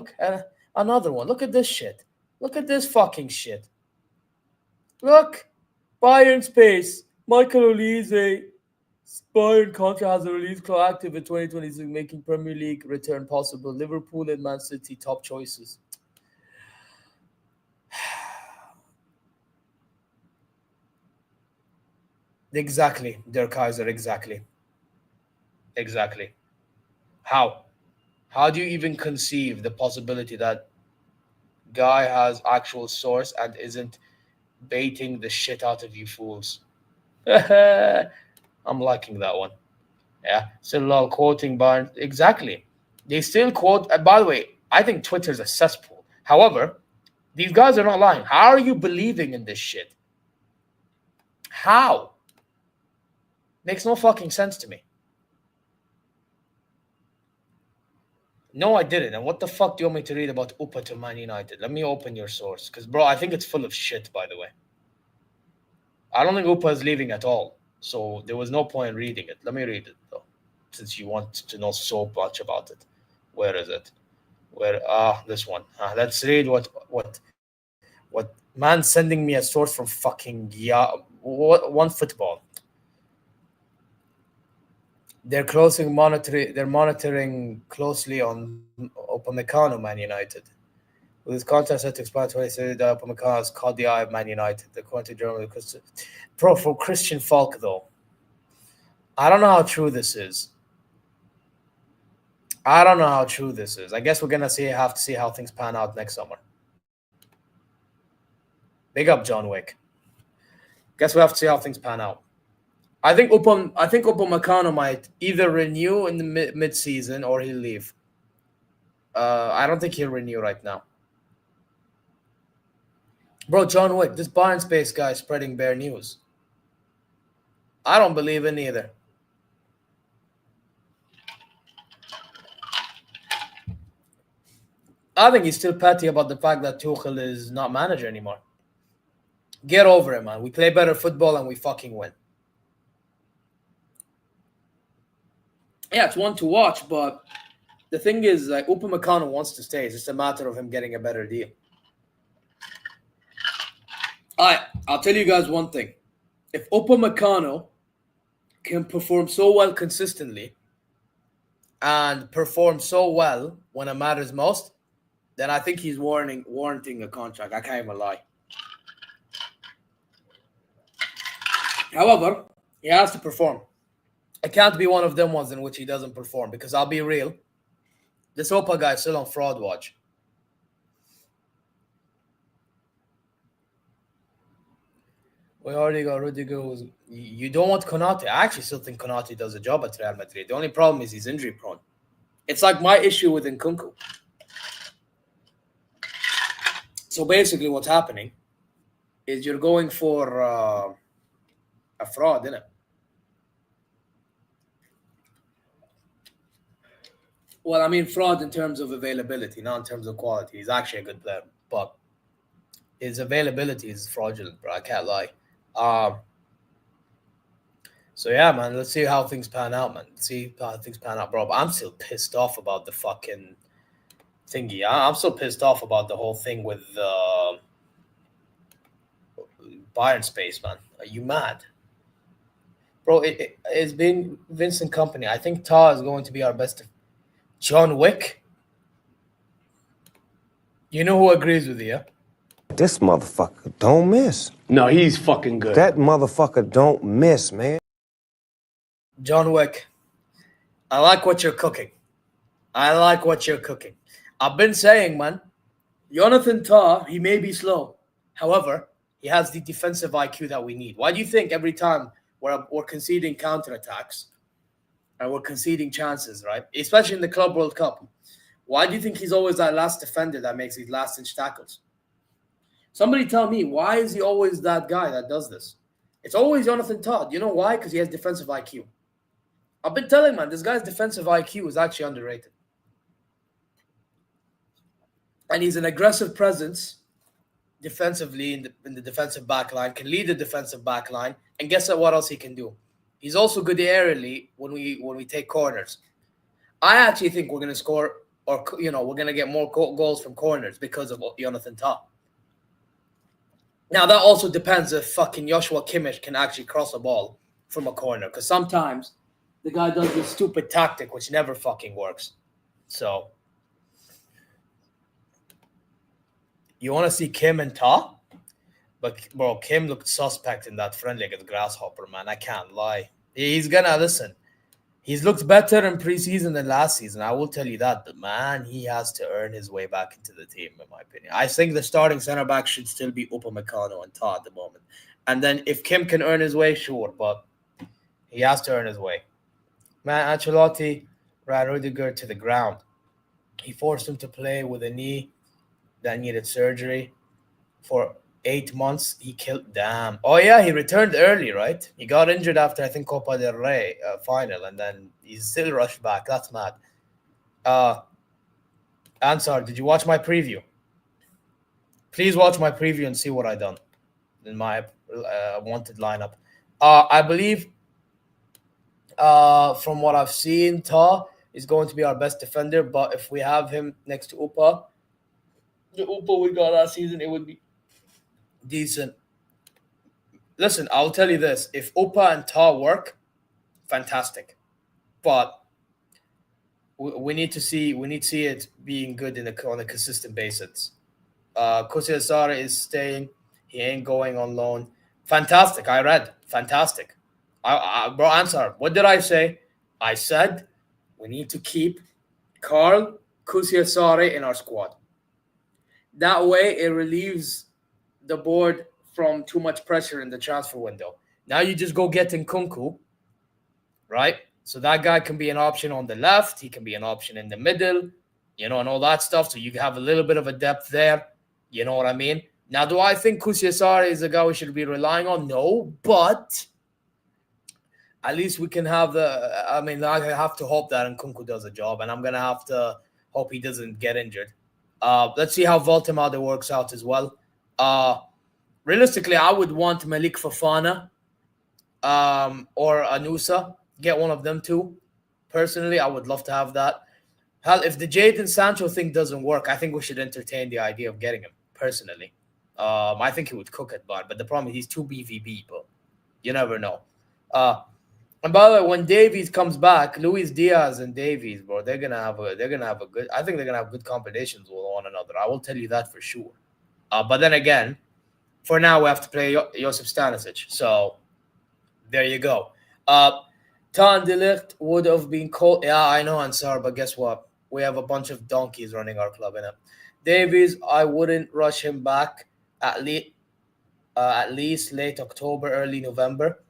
another one. Look at this shit. Look at this fucking shit. Look, Bayern space. Michael Olise. Bayern contract has a release clause active in 2026, making Premier League return possible. Liverpool and Man City top choices. Exactly, Der Kaiser, exactly. How? How do you even conceive the possibility that guy has actual source and isn't baiting the shit out of you fools? I'm liking that one. Yeah, still quoting Barnes. Exactly. They still quote. By the way, I think Twitter's a cesspool. However, these guys are not lying. How are you believing in this shit? How? Makes no fucking sense to me. No, I didn't. And what the fuck do you want me to read about Upa to Man United? Let me open your source. Because, bro, I think it's full of shit, by the way. I don't think Upa is leaving at all. So there was no point reading it. Let me read it, though, since you want to know so much about it. Where is it? This one. Let's read what man's sending me a source from fucking One Football. They're monitoring closely on Upamecano, Man United. With his contract set to expire 2030, Upamecano has caught the eye of Man United. According to German, for Christian Falk, though, I don't know how true this is. I guess we're gonna have to see how things pan out next summer. Big up, John Wick. Guess we have to see how things pan out. I think Upamecano might either renew in the mid-season or he'll leave. I don't think he'll renew right now. Bro, John Wick, this Bayern space guy is spreading bare news. I don't believe in either. I think he's still petty about the fact that Tuchel is not manager anymore. Get over it, man. We play better football and we fucking win. Yeah, it's one to watch, but the thing is, like, Upamecano wants to stay. It's just a matter of him getting a better deal. All right, I'll tell you guys one thing. If Upamecano can perform so well consistently and perform so well when it matters most, then I think he's warranting a contract. I can't even lie. However, he has to perform. It can't be one of them ones in which he doesn't perform, because I'll be real. This Opa guy is still on fraud watch. We already got Rudiger. You don't want Konate. I actually still think Konate does a job at Real Madrid. The only problem is he's injury prone. It's like my issue with Nkunku. So basically what's happening is you're going for a fraud, isn't it? Well, I mean fraud in terms of availability, not in terms of quality. He's actually a good player, but his availability is fraudulent, bro. I can't lie. So yeah, man, let's see how things pan out, man. Bro. But I'm still pissed off about the fucking thingy. I'm still pissed off about the whole thing with Bayern space, man. Are you mad? Bro, it's been Vincent Company. I think Ta is going to be our best. John Wick? You know who agrees with you, yeah? This motherfucker don't miss. No, he's fucking good. That motherfucker don't miss, man. John Wick, I like what you're cooking. I've been saying, man, Jonathan Tah, he may be slow. However, he has the defensive IQ that we need. Why do you think every time we're conceding counterattacks and we're conceding chances, right? Especially in the Club World Cup. Why do you think he's always that last defender that makes these last-inch tackles? Somebody tell me, why is he always that guy that does this? It's always Jonathan Tah. You know why? Because he has defensive IQ. I've been telling, man, this guy's defensive IQ is actually underrated. And he's an aggressive presence defensively in the defensive back line, can lead the defensive back line. And guess what else he can do? He's also good aerially when we take corners. I actually think we're going to score, or we're going to get more goals from corners because of Jonathan Tah. Now that also depends if fucking Joshua Kimmich can actually cross a ball from a corner, because sometimes the guy does this stupid tactic which never fucking works. So you want to see Kim and Tah? But, bro, Kim looked suspect in that friendly against Grasshopper, man. I can't lie. He's going to, listen, he's looked better in preseason than last season. I will tell you that. But, man, he has to earn his way back into the team, in my opinion. I think the starting center back should still be Upamecano and Tah at the moment. And then if Kim can earn his way, sure. But he has to earn his way. Man, Ancelotti ran Rudiger to the ground. He forced him to play with a knee that needed surgery for 8 months. He killed. Damn. Oh, yeah, he returned early, right? He got injured after, I think, Copa del Rey final, and then he still rushed back. That's mad. Ansar, did you watch my preview? Please watch my preview and see what I done in my wanted lineup. I believe, from what I've seen, Tah is going to be our best defender, but if we have him next to Upa, the Upa we got last season, it would be decent. Listen, I'll tell you this. If Upa and Tah work, fantastic. But we need to see it being good on a consistent basis. Kosei Asare is staying. He ain't going on loan. Fantastic. I read. Fantastic. Bro, Ansar, what did I say? I said we need to keep Carl Kosei Asare in our squad. That way, it relieves the board from too much pressure in the transfer window. Now you just go get Nkunku, right? So that guy can be an option on the left. He can be an option in the middle, and all that stuff. So you can have a little bit of a depth there. You know what I mean? Now, do I think Kosei Asare is a guy we should be relying on? No, but at least we can have I have to hope that Nkunku does a job, and I'm going to have to hope he doesn't get injured. Let's see how Woltemade works out as well. Realistically, I would want Malik Fofana or Anusa. Get one of them too. Personally, I would love to have that. Hell, if the Jadon Sancho thing doesn't work, I think we should entertain the idea of getting him, personally. I think he would cook it, but the problem is he's too BVB, but you never know. And by the way, when Davies comes back, Luis Diaz and Davies, bro, they're gonna have a good. I think they're gonna have good combinations with one another. I will tell you that for sure. But then again, for now we have to play Josip Stanisic. So there you go. Tan de Ligt would have been called. Yeah, I know, Ansar, but guess what? We have a bunch of donkeys running our club in it. Davies, I wouldn't rush him back at least late October, early November.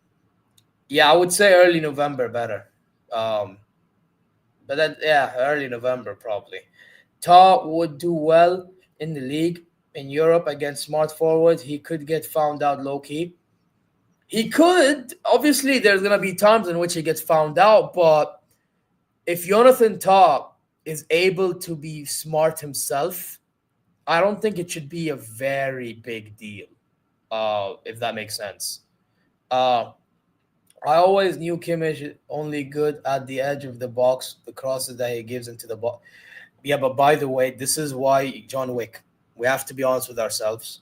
Yeah, I would say early November better. But then, early November probably. Tah would do well in the league in Europe against smart forwards. He could get found out low-key. He could. Obviously, there's going to be times in which he gets found out, but if Jonathan Tah is able to be smart himself, I don't think it should be a very big deal, if that makes sense. I always knew Kimmich only good at the edge of the box, the crosses that he gives into the box. Yeah, but by the way, this is why John Wick, we have to be honest with ourselves.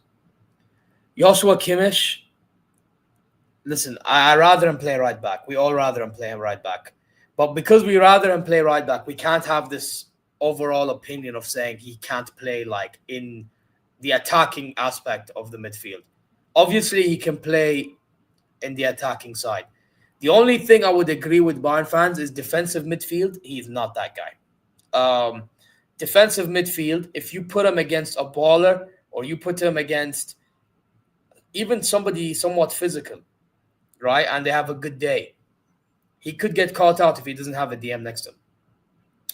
Joshua Kimmich, listen, I rather him play right back. We all rather him play him right back. But because we rather him play right back, we can't have this overall opinion of saying he can't play like in the attacking aspect of the midfield. Obviously, he can play in the attacking side. The only thing I would agree with Bayern fans is defensive midfield. He's not that guy. Defensive midfield, if you put him against a baller or you put him against even somebody somewhat physical, right, and they have a good day, he could get caught out if he doesn't have a DM next to him.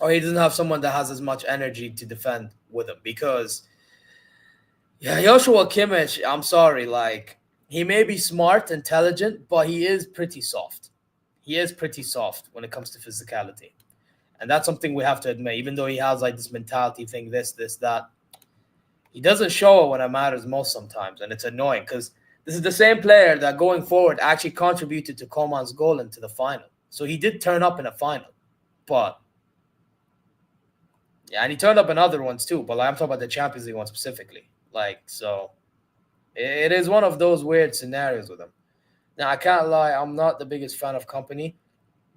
Or he doesn't have someone that has as much energy to defend with him. Because, Joshua Kimmich, I'm sorry, he may be smart, intelligent, but he is pretty soft. He is pretty soft when it comes to physicality. And that's something we have to admit. Even though he has this mentality thing, this, that. He doesn't show it when it matters most sometimes. And it's annoying because This is the same player that going forward actually contributed to Coman's goal into the final. So he did turn up in a final, but yeah, and he turned up in other ones too. But I'm talking about the Champions League one specifically. Like, so it is one of those weird scenarios with him. Now, I can't lie, I'm not the biggest fan of Company,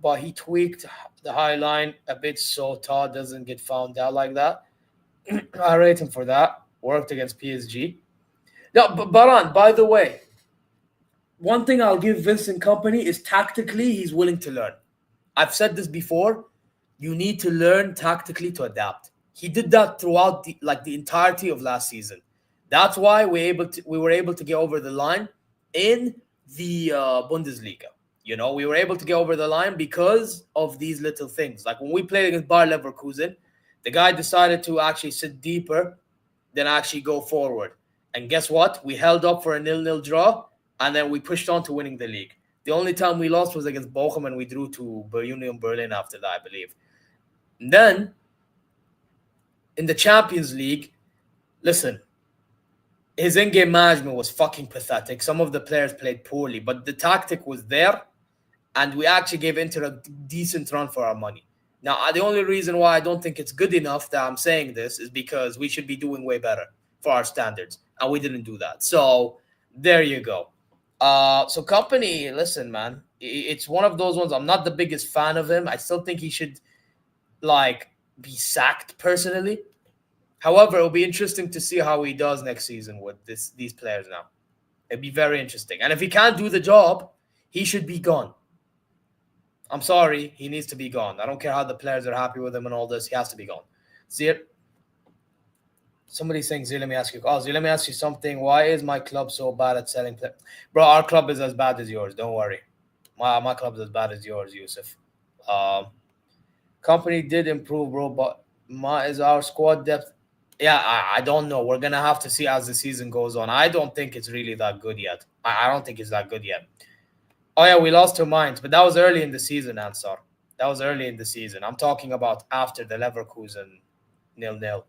but he tweaked the high line a bit so Todd doesn't get found out like that. I rate him for that. Worked against PSG. No, but Baran, by the way, one thing I'll give Vincent Company is tactically he's willing to learn. I've said this before. You need to learn tactically to adapt. He did that throughout the entirety of last season. That's why we were able to get over the line in the Bundesliga. You know, we were able to get over the line because of these little things. Like when we played against Bayer Leverkusen, the guy decided to actually sit deeper than actually go forward. And guess what? We held up for a 0-0 draw, and then we pushed on to winning the league. The only time we lost was against Bochum, and we drew to Union Berlin after that, I believe. And then, in the Champions League, listen, his in-game management was fucking pathetic. Some of the players played poorly, but the tactic was there, and we actually gave Inter a decent run for our money. Now, the only reason why I don't think it's good enough that I'm saying this is because we should be doing way better for our standards, and we didn't do that. So, there you go. So Company, listen, man, it's one of those ones. I'm not the biggest fan of him. I still think he should, be sacked personally. However, it'll be interesting to see how he does next season with these players now. It'd be very interesting. And if he can't do the job, he should be gone. I'm sorry, he needs to be gone. I don't care how the players are happy with him and all this. He has to be gone. Zier, somebody's saying, Zier, let me ask you. Oh, Zier, let me ask you something. Why is my club so bad at selling players? Bro, our club is as bad as yours. Don't worry. My club is as bad as yours, Yusuf. Company did improve, bro, but is our squad depth? Yeah, I don't know. We're going to have to see as the season goes on. I don't think it's really that good yet. I don't think it's that good yet. Oh, yeah, we lost to Mainz, but that was early in the season, Ansar. That was early in the season. I'm talking about after the Leverkusen 0-0.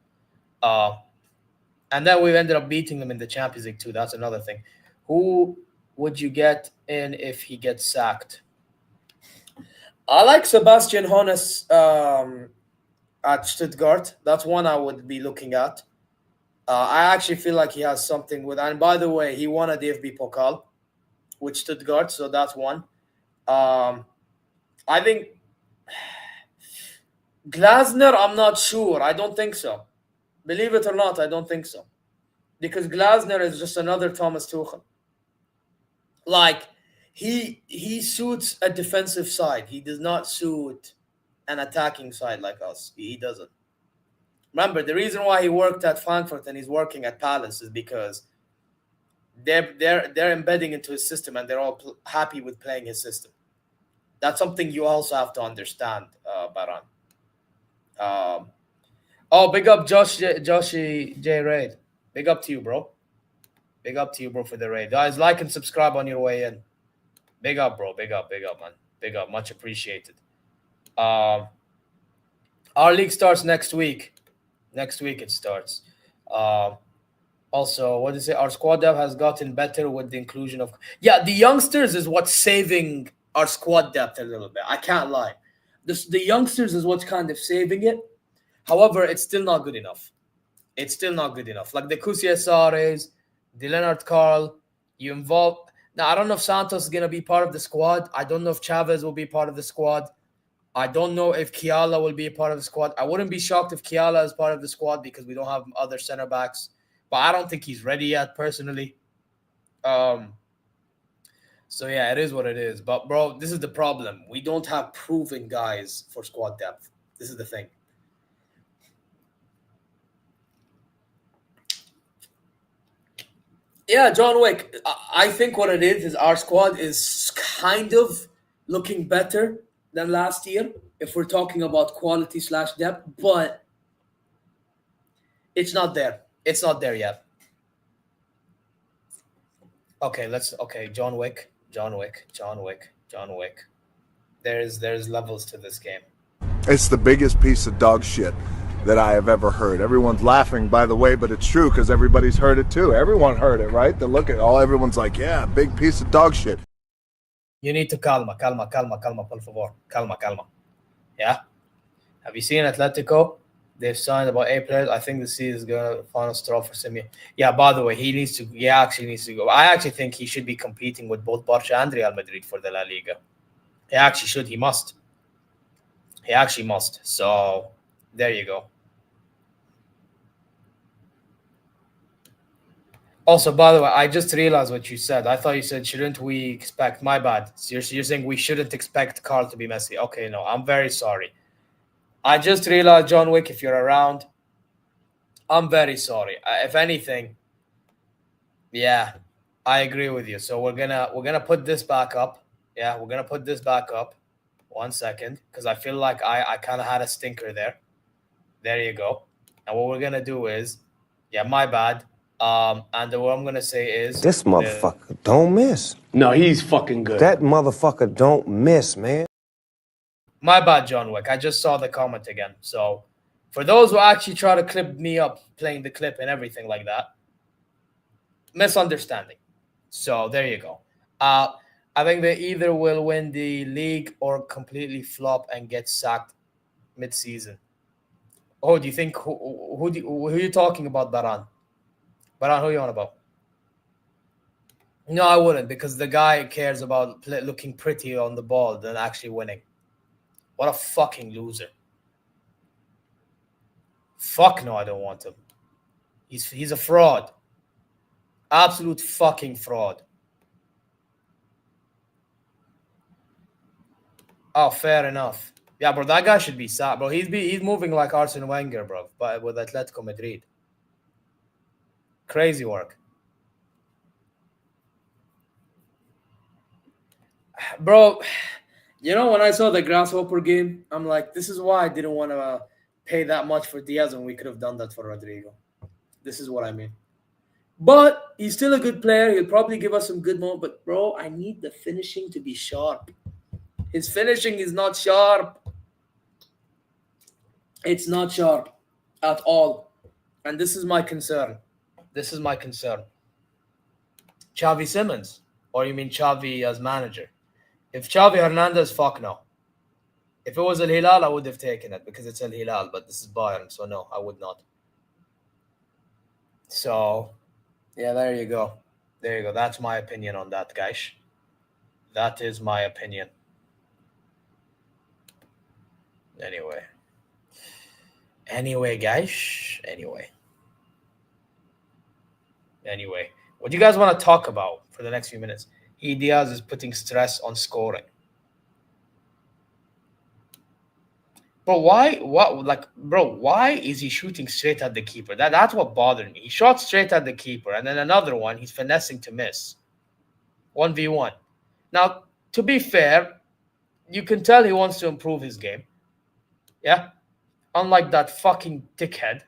And then we ended up beating them in the Champions League too. That's another thing. Who would you get in if he gets sacked? I like Sebastian Hoeneß at Stuttgart. That's one I would be looking at. I actually feel like he has something with. And by the way, he won a DFB Pokal with Stuttgart, so that's one. I think Glasner, I'm not sure. I don't think so. Believe it or not, I don't think so. Because Glasner is just another Thomas Tuchel. He suits a defensive side. He does not suit an attacking side like us. He doesn't. Remember, the reason why he worked at Frankfurt and he's working at Palace is because they're embedding into his system and they're all happy with playing his system. That's something you also have to understand, Baran. Big up Joshy J Raid. Big up to you, bro. Big up to you, bro, for the raid. Guys, like and subscribe on your way in. Big up, bro. Big up, man. Big up. Much appreciated. Our league starts next week. Next week it starts. Also, what is it? Our squad depth has gotten better with the inclusion of... Yeah, the youngsters is what's saving our squad depth a little bit. I can't lie. The youngsters is what's kind of saving it. However, it's still not good enough. It's still not good enough. Like the Kusiasares, the Leonard Carl, you involve... Now, I don't know if Santos is going to be part of the squad. I don't know if Chavez will be part of the squad. I don't know if Kiala will be a part of the squad. I wouldn't be shocked if Kiala is part of the squad because we don't have other center backs. But I don't think he's ready yet, personally. So, yeah, it is what it is. But, bro, this is the problem. We don't have proven guys for squad depth. This is the thing. Yeah, John Wick. I think what it is our squad is kind of looking better than last year if we're talking about quality / depth, but it's not there. It's not there yet. Okay, John Wick. There's levels to this game. It's the biggest piece of dog shit that I have ever heard. Everyone's laughing, by the way, but it's true because everybody's heard it too. Everyone heard it, right? They look at all, everyone's like, yeah, big piece of dog shit. You need to calma, por favor. Calma. Yeah? Have you seen Atletico? They've signed about 8 players. I think the season is going to final straw for Simeone. Yeah, by the way, he actually needs to go. I actually think he should be competing with both Barca and Real Madrid for the La Liga. He actually should. He must. He actually must. So, there you go. Also, by the way, I just realized what you said. I thought you said, shouldn't we expect... My bad. So you're saying we shouldn't expect Carl to be Messi. Okay, no, I'm very sorry. I just realized, John Wick, if you're around, I'm very sorry. If anything, yeah, I agree with you. So we're gonna put this back up. Yeah, we're gonna put this back up. 1 second, because I feel like I kind of had a stinker there. There you go. And what we're gonna do is, yeah, my bad. And what I'm gonna say is, This motherfucker don't miss. No, he's fucking good. That motherfucker don't miss, man. My bad, John Wick. I just saw the comment again. So, for those who actually try to clip me up playing the clip and everything like that, misunderstanding. So, there you go. I think they either will win the league or completely flop and get sacked mid-season. Oh, do you think who are you talking about, Baran? Baran, who are you on about? No, I wouldn't, because the guy cares about looking pretty on the ball than actually winning. What a fucking loser. Fuck no, I don't want him. He's a fraud. Absolute fucking fraud. Oh, fair enough. Yeah, bro, that guy should be sad, bro. He's moving like Arsene Wenger, bro, but with Atletico Madrid. Crazy work. Bro, you know, when I saw the Grasshopper game, I'm like, this is why I didn't want to pay that much for Diaz when we could have done that for Rodrigo. This is what I mean. But he's still a good player. He'll probably give us some good moments. But, bro, I need the finishing to be sharp. His finishing is not sharp. It's not sharp at all. And this is my concern. Xavi Simons. Or you mean Xavi as manager? If Xavi Hernandez, fuck no. If it was Al Hilal, I would have taken it because it's Al Hilal, but this is Bayern, so no, I would not. So, yeah, there you go. That's my opinion on that, guys. That is my opinion. Anyway, guys. Anyway, what do you guys want to talk about for the next few minutes? Diaz is putting stress on scoring. Bro, why is he shooting straight at the keeper? That's what bothered me. He shot straight at the keeper, and then another one, he's finessing to miss. 1v1. Now, to be fair, you can tell he wants to improve his game. Yeah? Unlike that fucking dickhead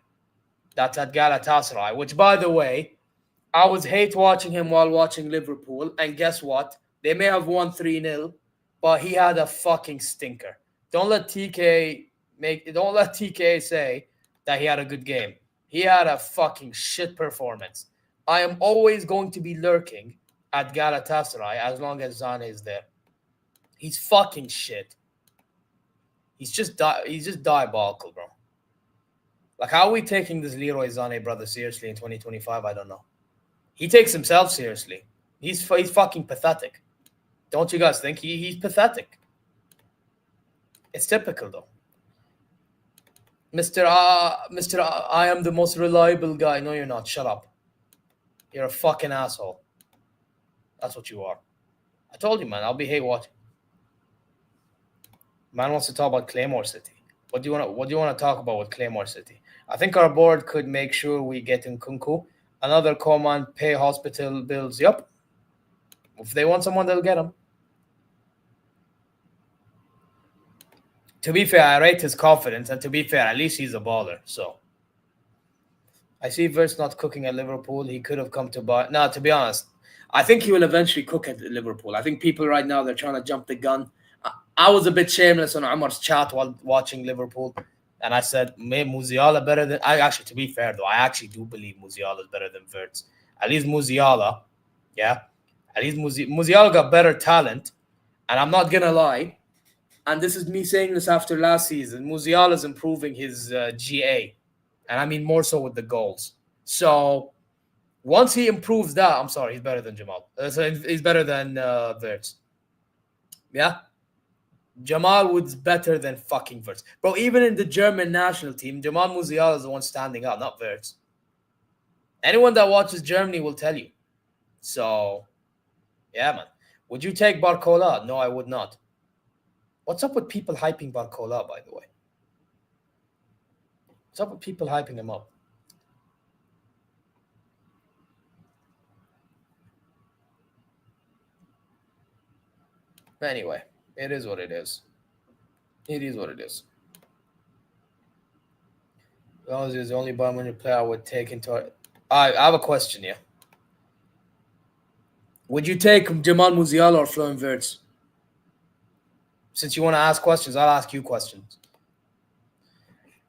that's at Galatasaray, which, by the way, I was hate watching him while watching Liverpool, and guess what? They may have won 3-0, but he had a fucking stinker. Don't let TK say that he had a good game. He had a fucking shit performance. I am always going to be lurking at Galatasaray as long as Zane is there. He's fucking shit. He's just diabolical, bro. Like, how are we taking this Leroy Zane brother seriously in 2025? I don't know. He takes himself seriously. He's fucking pathetic. Don't you guys think? He's pathetic. It's typical, though. Mr. I am the most reliable guy. No, you're not. Shut up. You're a fucking asshole. That's what you are. I told you, man. I'll be hate watching. Man wants to talk about Claymore City. What do you want to talk about with Claymore City? I think our board could make sure we get Nkunku. Another command, pay hospital bills. Yup. If they want someone, they'll get him. To be fair, I rate his confidence, and to be fair, at least he's a baller. So I see Verts not cooking at Liverpool. He could have come to Bayern. No, to be honest, I think he will eventually cook at Liverpool. I think people right now, they're trying to jump the gun. I was a bit shameless on Umar's chat while watching Liverpool. And I said, maybe Musiala better than... to be fair, though, I actually do believe Musiala is better than Wirtz. At least Musiala, yeah? At least Musiala got better talent. And I'm not going to lie, and this is me saying this after last season, Musiala is improving his GA. And I mean more so with the goals. So once he improves that, I'm sorry, he's better than Jamal. So he's better than Wirtz. Yeah? Jamal was better than fucking Wirtz. Bro, even in the German national team, Jamal Musiala is the one standing out, not Wirtz. Anyone that watches Germany will tell you. So, yeah, man. Would you take Barcola? No, I would not. What's up with people hyping Barcola, by the way? What's up with people hyping him up? Anyway, it is what it is. It is what it is. Gonzi is the only Bayern Munich player I would take into... I have a question here. Would you take Jamal Musiala or Florian Wirtz? Since you want to ask questions, I'll ask you questions.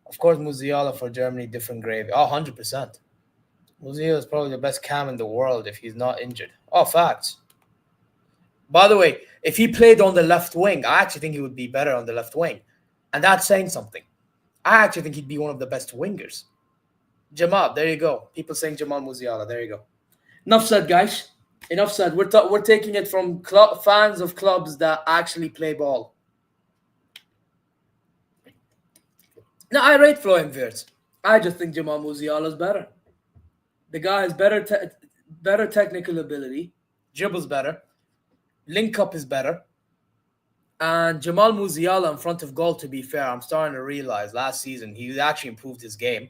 Of course, Musiala for Germany, different gravy. Oh, 100%. Musiala is probably the best cam in the world if he's not injured. Oh, facts. By the way, if he played on the left wing, I actually think he would be better on the left wing. And that's saying something. I actually think he'd be one of the best wingers. Jamal, there you go. People saying Jamal Musiala, there you go. Enough said, guys. Enough said. We're taking it from fans of clubs that actually play ball. No, I rate Florian Wirtz. I just think Jamal Musiala is better. The guy has better technical ability. Dribbles better. Link up is better. And Jamal Musiala in front of goal, to be fair, I'm starting to realize last season he actually improved his game.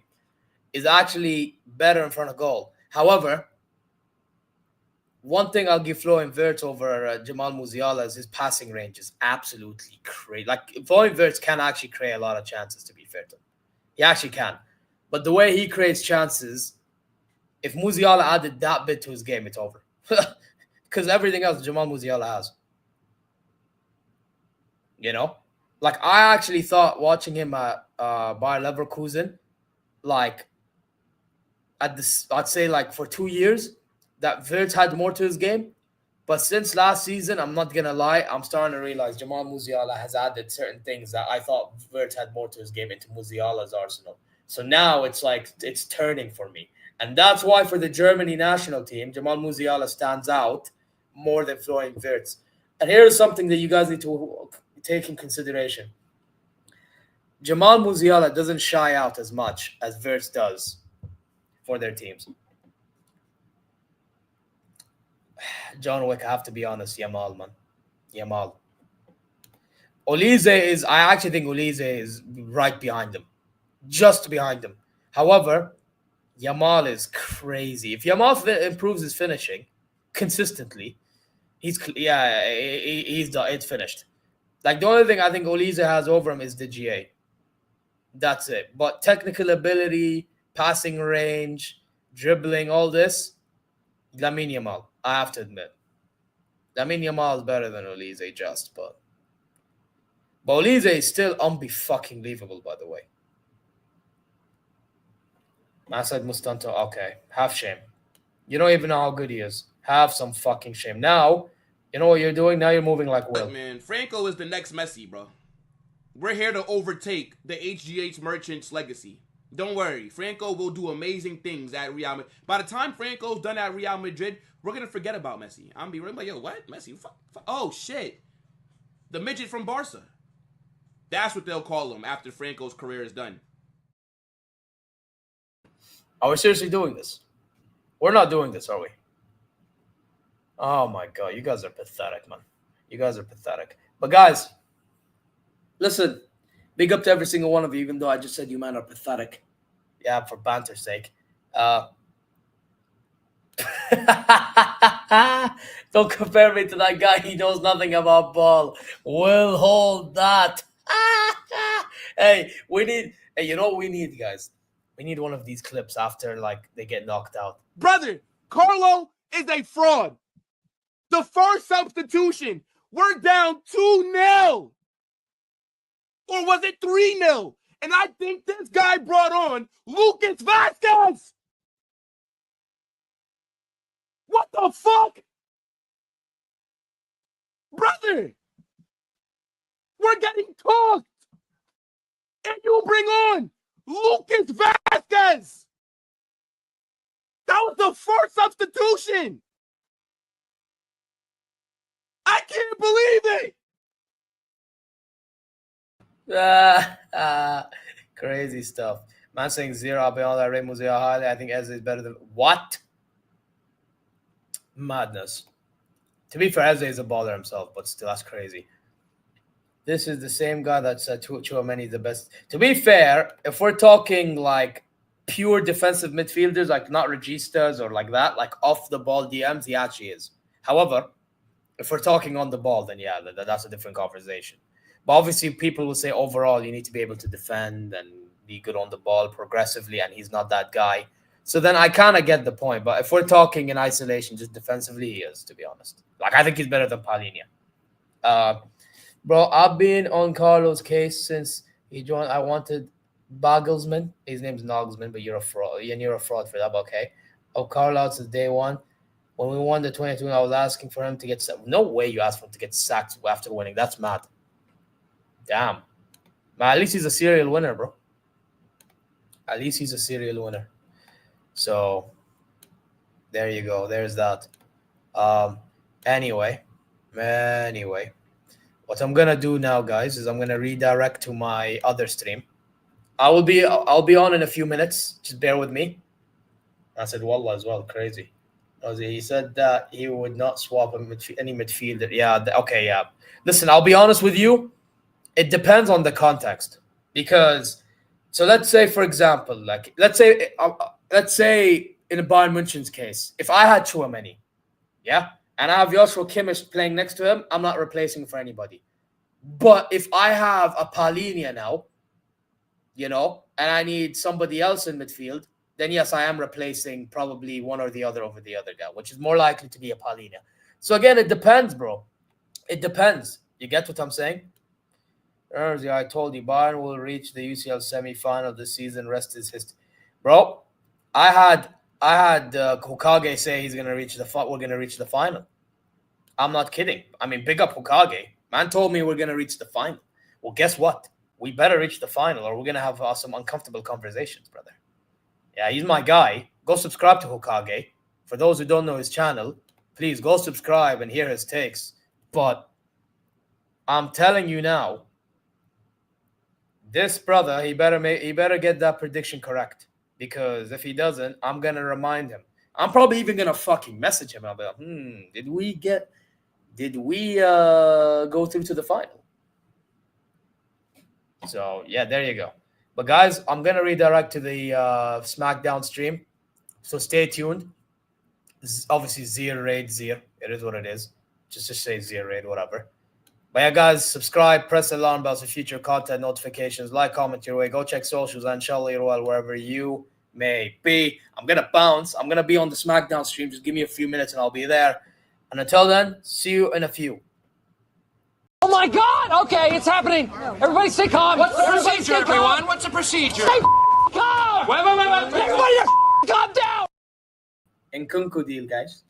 Is actually better in front of goal. However, one thing I'll give Florian Wirtz over Jamal Musiala is his passing range is absolutely crazy. Like, Florian Wirtz can actually create a lot of chances, to be fair to him. He actually can. But the way he creates chances, if Musiala added that bit to his game, it's over. Because everything else Jamal Musiala has. You know? Like, I actually thought watching him at Bayer Leverkusen, like, I'd say like for 2 years, that Wirtz had more to his game. But since last season, I'm not going to lie, I'm starting to realize Jamal Musiala has added certain things that I thought Wirtz had more to his game into Musiala's arsenal. So now it's like, it's turning for me. And that's why for the Germany national team, Jamal Musiala stands out more than Florian Wirtz. And here's something that you guys need to take in consideration. Jamal Musiala doesn't shy out as much as Wirtz does for their teams. John Wick, I have to be honest, Yamal, man. Yamal. I actually think Olise is right behind him. Just behind him. However, Yamal is crazy. If Yamal improves his finishing consistently, it's finished. Like, the only thing I think Olise has over him is the GA. That's it. But technical ability, passing range, dribbling, all this, Lamine Yamal. I have to admit. Lamine Yamal is better than Olise, but Olise is still unbe-fucking-believable, by the way. Masad Mustanto, okay. Have shame. You don't even know how good he is. Have some fucking shame. Now, you know what you're doing? Now you're moving like Will. Man, Franco is the next Messi, bro. We're here to overtake the HGH Merchants legacy. Don't worry. Franco will do amazing things at Real Madrid. By the time Franco's done at Real Madrid, we're going to forget about Messi. I'm be like, yo, what? Messi? Oh, shit. The midget from Barca. That's what they'll call him after Franco's career is done. Are we seriously doing this? We're not doing this, are we? Oh, my God. You guys are pathetic, man. You guys are pathetic. But, guys, listen. Big up to every single one of you, even though I just said you men are pathetic. Yeah, for banter's sake. Don't compare me to that guy. He knows nothing about ball. We'll hold that. Hey, you know what we need, guys? We need one of these clips after, like, they get knocked out. Brother, Carlo is a fraud. The first substitution, we're down 2-0. Or was it 3-0? And I think this guy brought on Lucas Vasquez. What the fuck? Brother, we're getting talked. And you bring on Lucas Vasquez. That was the first substitution. I can't believe it. Crazy stuff. Man saying zero, I'll be on that Rey Museo highly. I think Eze is better than what? Madness. To be fair, Eze is a baller himself, but still, that's crazy. This is the same guy that said Tchouameni is the best. To be fair, if we're talking like pure defensive midfielders, like not registas or like that, like off the ball DMs, he actually is. However, if we're talking on the ball, then yeah, that's a different conversation. But obviously, people will say overall, you need to be able to defend and be good on the ball progressively, and he's not that guy. So then I kind of get the point. But if we're talking in isolation, just defensively, he is, to be honest. Like, I think he's better than Palhinha. Bro, I've been on Carlo's case since he joined. I wanted Bagelsman. His name's Nogsman, but you're a fraud. And you're a fraud for that, but okay. Oh, Carlo out since day one. When we won the 22, I was asking for him to get sacked. No way you asked for him to get sacked after winning. That's mad. Damn. Man, at least he's a serial winner, bro. At least he's a serial winner. So, there you go. There's that. Anyway, what I'm gonna do now, guys, is I'm gonna redirect to my other stream. I'll be on in a few minutes. Just bear with me. I said Wallah as well. Crazy. He said that he would not swap any midfielder. Yeah. Okay. Yeah. Listen, I'll be honest with you. It depends on the context, because so let's say, for example, like let's say in a Bayern München's case, if I had Tchouameni, yeah, and I have Joshua Kimmich playing next to him, I'm not replacing him for anybody. But if I have a Palhinha now, you know, and I need somebody else in midfield, then yes, I am replacing probably one or the other over the other guy, which is more likely to be a Palhinha. So again, it depends, bro. It depends. You get what I'm saying? I told you Bayern will reach the UCL semi-final this season. Rest is history, bro. I had Hokage say he's gonna reach we're gonna reach the final. I'm not kidding. I mean, big up Hokage. Man told me we're gonna reach the final. Well, guess what? We better reach the final, or we're gonna have some uncomfortable conversations, brother. Yeah, he's my guy. Go subscribe to Hokage. For those who don't know his channel, please go subscribe and hear his takes. But I'm telling you now, this brother, he better get that prediction correct, because if he doesn't, I'm gonna remind him. I'm probably even gonna fucking message him. I'll be like, did we go through to the final? So yeah, there you go. But guys, I'm gonna redirect to the SmackDown stream, so stay tuned. This is obviously Zier Raid Zier. It is what it is. Just say Zier Raid, whatever. But yeah, guys, subscribe, press the alarm bells for future content notifications, like, comment your way, go check socials, and inshallah you're well wherever you may be. I'm going to bounce. I'm going to be on the SmackDown stream. Just give me a few minutes and I'll be there. And until then, see you in a few. Oh my God! Okay, it's happening. Everybody stay calm. What's the Everybody procedure, stay calm. everyone? What's the procedure? Stay calm. Wait. Everybody calm down. Nkunku deal, guys.